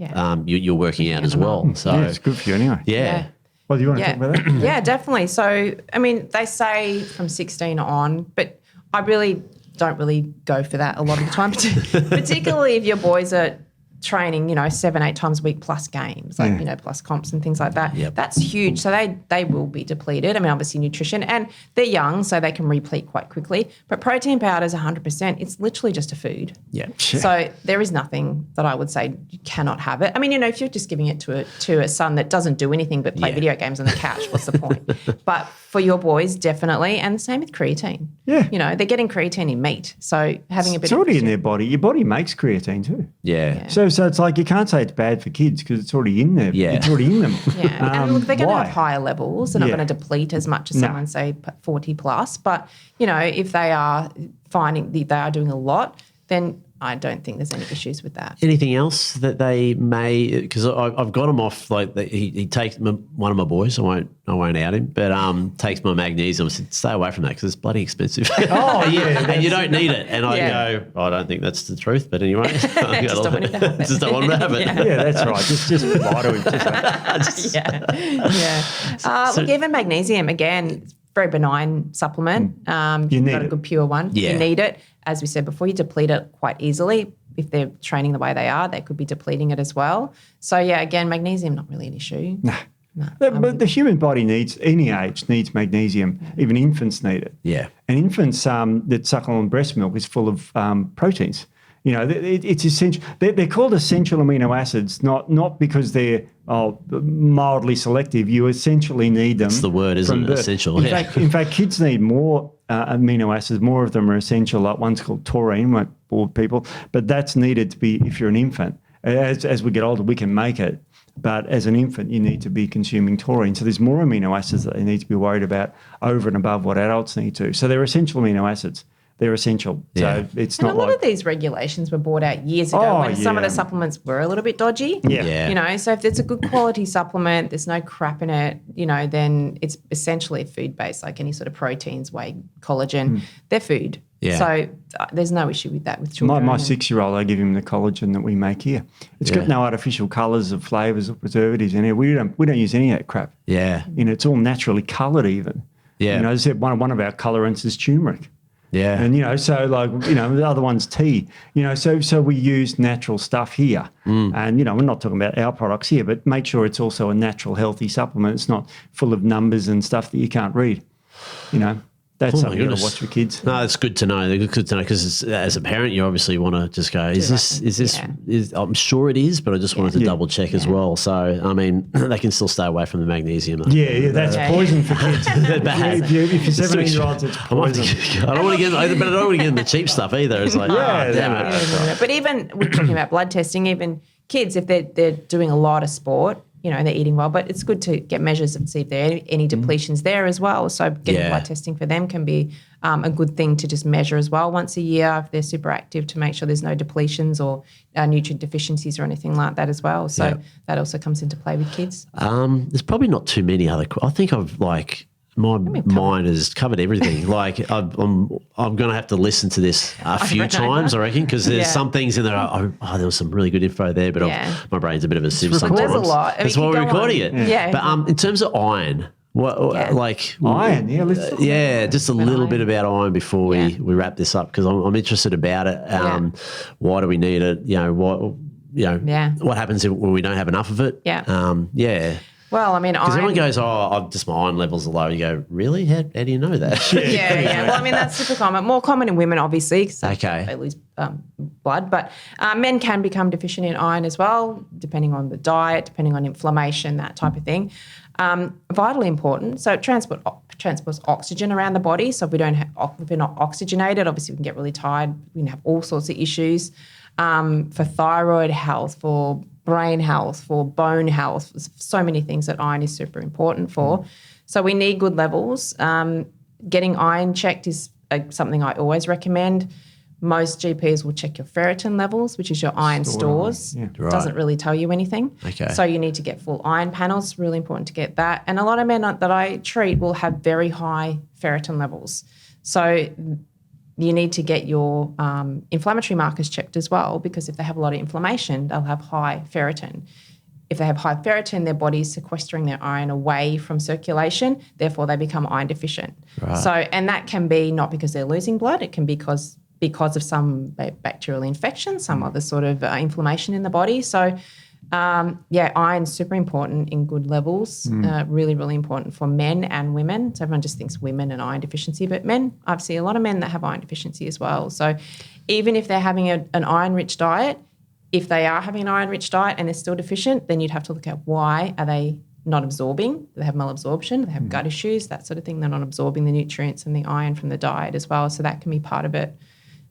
you're working out as well. So it's good for you anyway. Yeah. Well, do you want to talk about that? Yeah, definitely. So, they say from 16 on, but I really don't really go for that a lot of the time, particularly if your boys are training, 7, 8 times a week plus games, plus comps and things like that. Yep. That's huge. So they will be depleted. Obviously nutrition, and they're young, so they can replete quite quickly. But protein powder is 100%. It's literally just a food. Yeah. So there is nothing that I would say you cannot have it. If you're just giving it to a son that doesn't do anything but play video games on the couch, what's the point? But for your boys, definitely. And same with creatine. Yeah. They're getting creatine in meat. So having a bit it's already in their body. Your body makes creatine too. Yeah. So it's like you can't say it's bad for kids because it's already in there. Yeah. It's already in them. Yeah, and look, they're going to why? have higher levels. They're not going to deplete as much as someone, say, 40 plus. But, if they are finding they are doing a lot, then I don't think there's any issues with that. Anything else that they may? Because I've got him off. Like he takes one of my boys. I won't out him, but takes my magnesium. I said, stay away from that because it's bloody expensive. Oh, and you don't need it. And I go, I don't think that's the truth. But anyway, Just don't want him to have it. Just don't want him to have it. Yeah, that's right. Just lie to him. Look, even magnesium, again, it's a very benign supplement. You You've need got a it. good pure one. Yeah. You need it. As we said before, you deplete it quite easily. If they're training the way they are, they could be depleting it as well. So, again, magnesium, not really an issue. No. But the human body needs, any age, needs magnesium. Even infants need it. Yeah. And infants that suckle on breast milk is full of proteins. It's essential. They're called essential amino acids, not because they're mildly selective. You essentially need them. It's the word, isn't from it? birth. Essential. In fact, kids need more amino acids. More of them are essential. Like one's called taurine, won't bore people, but that's needed to be if you're an infant. As we get older, we can make it. But as an infant, you need to be consuming taurine. So there's more amino acids that they need to be worried about over and above what adults need to. So they're essential amino acids. They're essential. Yeah. So it's And not a lot like of these regulations were brought out years ago when some of the supplements were a little bit dodgy. Yeah. So if it's a good quality supplement, there's no crap in it, then it's essentially food-based, like any sort of proteins, whey, collagen. They're food. Yeah. So there's no issue with that with children. my 6-year-old, I give him the collagen that we make here. It's got no artificial colours or flavours or preservatives in it. We don't use any of that crap. Yeah. It's all naturally coloured even. Yeah. As I said, one of our colorants is turmeric. Yeah. And, the other one's tea, so we use natural stuff here. And, we're not talking about our products here, but make sure it's also a natural, healthy supplement. It's not full of numbers and stuff that you can't read. That's something you got to watch for kids. No, it's good to know. It's good to know because as a parent, you obviously want to just go, I'm sure it is, but I just wanted to double check as well. So, I mean, they can still stay away from the magnesium. Yeah, that's poison for kids. Bad. If you're 17-year-olds, it's poison. I don't want to get in the cheap stuff either. It's like, damn it. But even we're talking about blood testing, even kids, if they're doing a lot of sport, they're eating well, but it's good to get measures and see if there are any depletions there as well. So getting blood testing for them can be a good thing to just measure as well once a year if they're super active to make sure there's no depletions or nutrient deficiencies or anything like that as well. So that also comes into play with kids. There's probably not too many other. I think I've my mind has covered everything. I'm going to have to listen to this a few times, I reckon, because there's some things in there. There was some really good info there, but my brain's a bit of a sieve sometimes. There's a lot. That's why we're recording it. Yeah. But in terms of iron, iron? Yeah, let's talk just a little bit about iron before we wrap this up because I'm interested about it. Why do we need it? What happens when we don't have enough of it? Well, I mean, because everyone goes, just my iron levels are low. You go, really? How do you know that? Yeah. Well, I mean, that's super common. More common in women, obviously, because they lose blood. But men can become deficient in iron as well, depending on the diet, depending on inflammation, that type of thing. Vitally important. So it transports oxygen around the body. So if we're not oxygenated, obviously we can get really tired. We can have all sorts of issues for thyroid health, for brain health, for bone health, so many things that iron is super important for. So we need good levels. Getting iron checked is something I always recommend. Most GPs will check your ferritin levels, which is your iron stores. Yeah. Right. Doesn't really tell you anything. Okay. So you need to get full iron panels. Really important to get that. And a lot of men that I treat will have very high ferritin levels. So you need to get your inflammatory markers checked as well, because if they have a lot of inflammation, they'll have high ferritin. If they have high ferritin, their body's sequestering their iron away from circulation, therefore they become iron deficient. Right. So, and that can be not because they're losing blood, it can be because of some bacterial infection, some other sort of inflammation in the body. So, iron's super important in good levels, really, really important for men and women. So everyone just thinks women and iron deficiency, but men, I've seen a lot of men that have iron deficiency as well. So even if they're having an iron-rich diet, if they are having an iron-rich diet and they're still deficient, then you'd have to look at why are they not absorbing. Do they have malabsorption? Do they have gut issues? That sort of thing. They're not absorbing the nutrients and the iron from the diet as well. So that can be part of it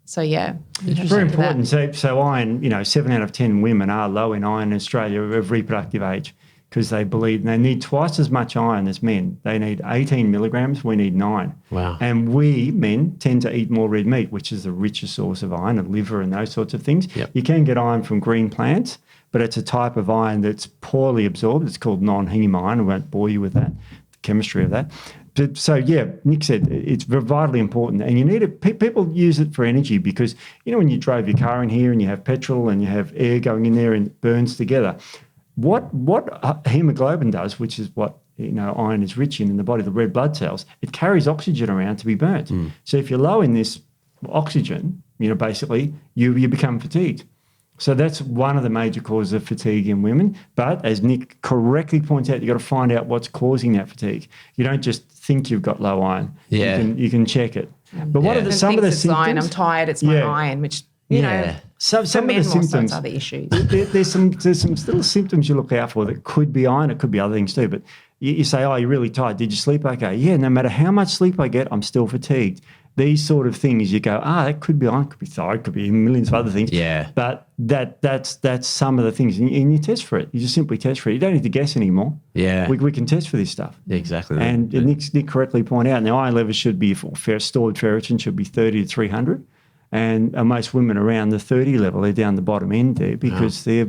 So yeah, It's very important. So iron, 7 out of 10 women are low in iron in Australia of reproductive age because they believe they need twice as much iron as men. They need 18 milligrams. We need 9. Wow. And we, men, tend to eat more red meat, which is the richest source of iron, of liver and those sorts of things. Yep. You can get iron from green plants, but it's a type of iron that's poorly absorbed. It's called non-heme iron. I won't bore you with that, the chemistry of that. But, so, yeah, Nick said it's vitally important. And you need it. People use it for energy because, when you drove your car in here and you have petrol and you have air going in there and it burns together, what hemoglobin does, which is what iron is rich in the body, the red blood cells, it carries oxygen around to be burnt. So if you're low in this oxygen, basically you become fatigued. So that's one of the major causes of fatigue in women. But as Nick correctly points out, you've got to find out what's causing that fatigue. You don't just think you've got low iron. Yeah. You can check it. But what are some of the symptoms? Iron, I'm tired, it's my iron, which, Some for of men the more so symptoms, it's other issues. there's some little symptoms you look out for that could be iron. It could be other things too. But you say, oh, you're really tired. Did you sleep okay? Yeah, no matter how much sleep I get, I'm still fatigued. These sort of things, you go, that could be iron, could be thyroid, could be millions of other things. Yeah. But that's some of the things. And you test for it. You just simply test for it. You don't need to guess anymore. Yeah. We can test for this stuff. Exactly. And Nick correctly pointed out, now iron levels should be, stored ferritin should be 30 to 300. And most women around the 30 level, they're down the bottom end there because they're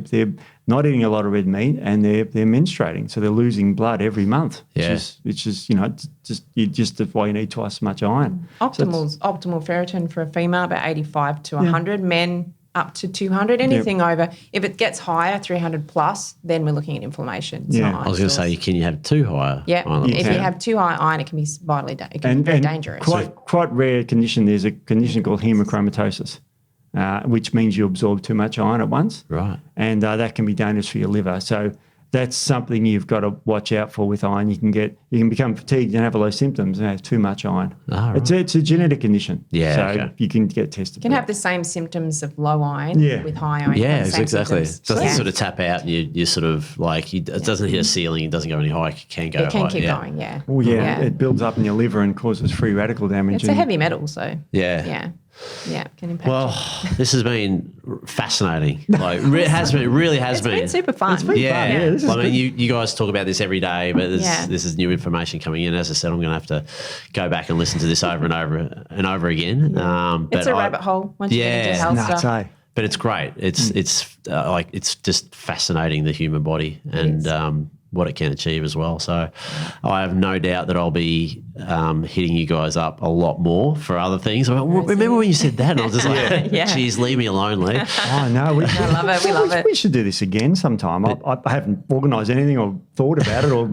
not eating a lot of red meat and they're menstruating, so they're losing blood every month. Yeah. Which is just why you need twice as much iron. Optimal ferritin for a female about 85 to 100, men up to 200. Anything over, if it gets higher, 300 plus, then we're looking at inflammation. It's not iron I was going to stores. say, can you have too high? Yeah, iron levels? if you have too high iron, it can be vitally it can be very dangerous. Quite rare condition. There's a condition called hemochromatosis, which means you absorb too much iron at once. Right. And that can be dangerous for your liver. So that's something you've got to watch out for with iron. You can become fatigued and have all those symptoms and have too much iron. Right. It's a genetic condition. Yeah, So okay. you can get tested. You can have the same symptoms of low iron with high iron. Yeah, Same exactly. It symptoms. doesn't sort of tap out and you sort of like, it doesn't hit a ceiling, it doesn't go any higher, it can go It can high. keep going, yeah. Oh, yeah. It builds up in your liver and causes free radical damage. It's a heavy metal, so Yeah. yeah, it can impact Well, this has been fascinating. Like, it has been. It really has been. It's been super fun. Yeah, this is I mean, good. you guys talk about this every day, but this is new information coming in. As I said, I'm going to have to go back and listen to this over and over and over again. But It's a rabbit hole once you get into health stuff. But it's great. It's just fascinating, the human body and what it can achieve as well. So I have no doubt that I'll be hitting you guys up a lot more for other things. Remember when you said that? And I was just like, geez, leave me alone, Lee. Oh, no. I love it. We love it. We should do this again sometime. I haven't organised anything or thought about it or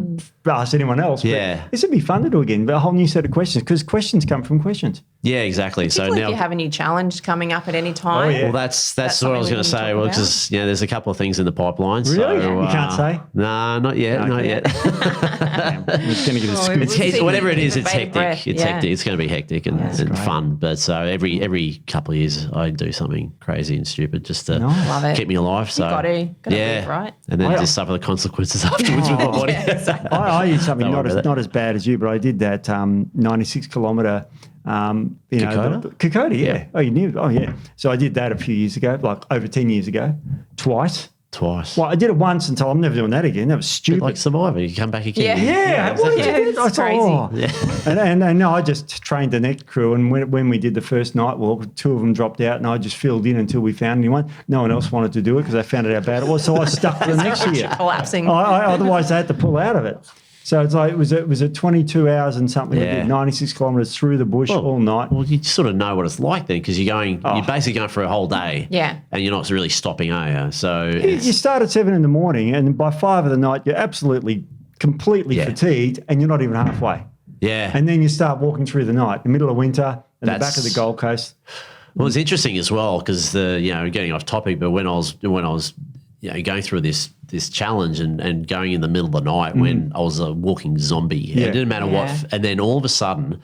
asked anyone else. But this would be fun to do again, but a whole new set of questions because questions come from questions. Yeah, exactly. So Particularly now, if you have a new challenge coming up at any time. well, that's what I was going to say. Well, because there's a couple of things in the pipeline. Really? So, you can't say? No, not yet. Okay. Not yet. It's going to get a scoop. Whatever it is, it's Bated hectic. breath. It's hectic. It's going to be hectic and fun. But so every couple of years, I do something crazy and stupid just to Love it. keep me alive. So got to live, right? And then just suffer the consequences afterwards with my body. I did something Don't worry about not as bad as you, but I did that 96 kilometre. Kokoda, yeah. Oh, you knew? Oh, yeah. So I did that a few years ago, like over 10 years ago, twice. Twice. Well, I did it once until I'm never doing that again. That was stupid. Like Survivor, you come back again. Yeah, exactly. It's crazy. And no, I just trained the next crew, and when we did the first night walk, 2 of them dropped out, and I just filled in until we found anyone. No one else wanted to do it because they found out how bad it was, so I stuck for the next year. Collapsing. Otherwise, I had to pull out of it. So it's like it was a 22 hours and something. Yeah. We did 96 kilometres through the bush all night. Well, you sort of know what it's like then because you're basically going for a whole day. Yeah. And you're not really stopping, are you? So You start at 7 a.m, and by 5 of the night, you're absolutely, completely fatigued, and you're not even halfway. Yeah. And then you start walking through the night, in the middle of winter, in the back of the Gold Coast. Well, it's interesting as well because getting off topic, but when I was going through this challenge and going in the middle of the night when I was a walking zombie, it didn't matter what, and then all of a sudden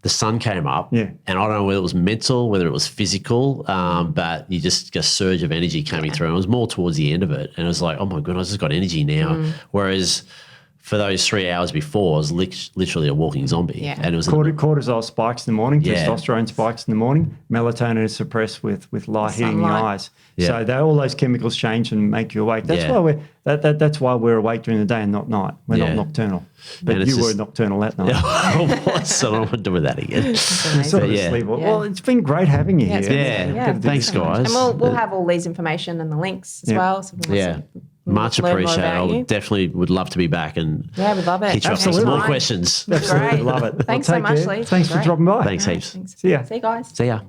the sun came up, and I don't know whether it was mental, whether it was physical, but you just a surge of energy coming through. And it was more towards the end of it, and it was like, oh my goodness, I just got energy now. Whereas for those 3 hours before, I was literally a walking zombie. Yeah. And it was Cortisol spikes in the morning, Yeah. testosterone spikes in the morning, melatonin is suppressed with light hitting the Sunlight. eyes. Yeah. So all those chemicals change and make you awake. That's Yeah. why that's why we're awake during the day and not night. We're Yeah. not nocturnal. But And it's you were just- nocturnal that night. so I'm not doing that again. Sort of Yeah. asleep. Yeah. Well, it's been great having you Yeah, it's here. been- Yeah. Yeah. Thanks, guys. And we'll have all these information and the links as Yeah. well. So if anyone wants Yeah. to Much learn more appreciated. about I you. definitely would love to be back and Yeah, we'd love it. hit you up with some Absolutely. more questions. Absolutely Great. love it. Thanks Well, so take much, care. Lee. Thanks for Great. dropping by. Thanks All right, heaps. thanks. See ya. See you guys. See ya.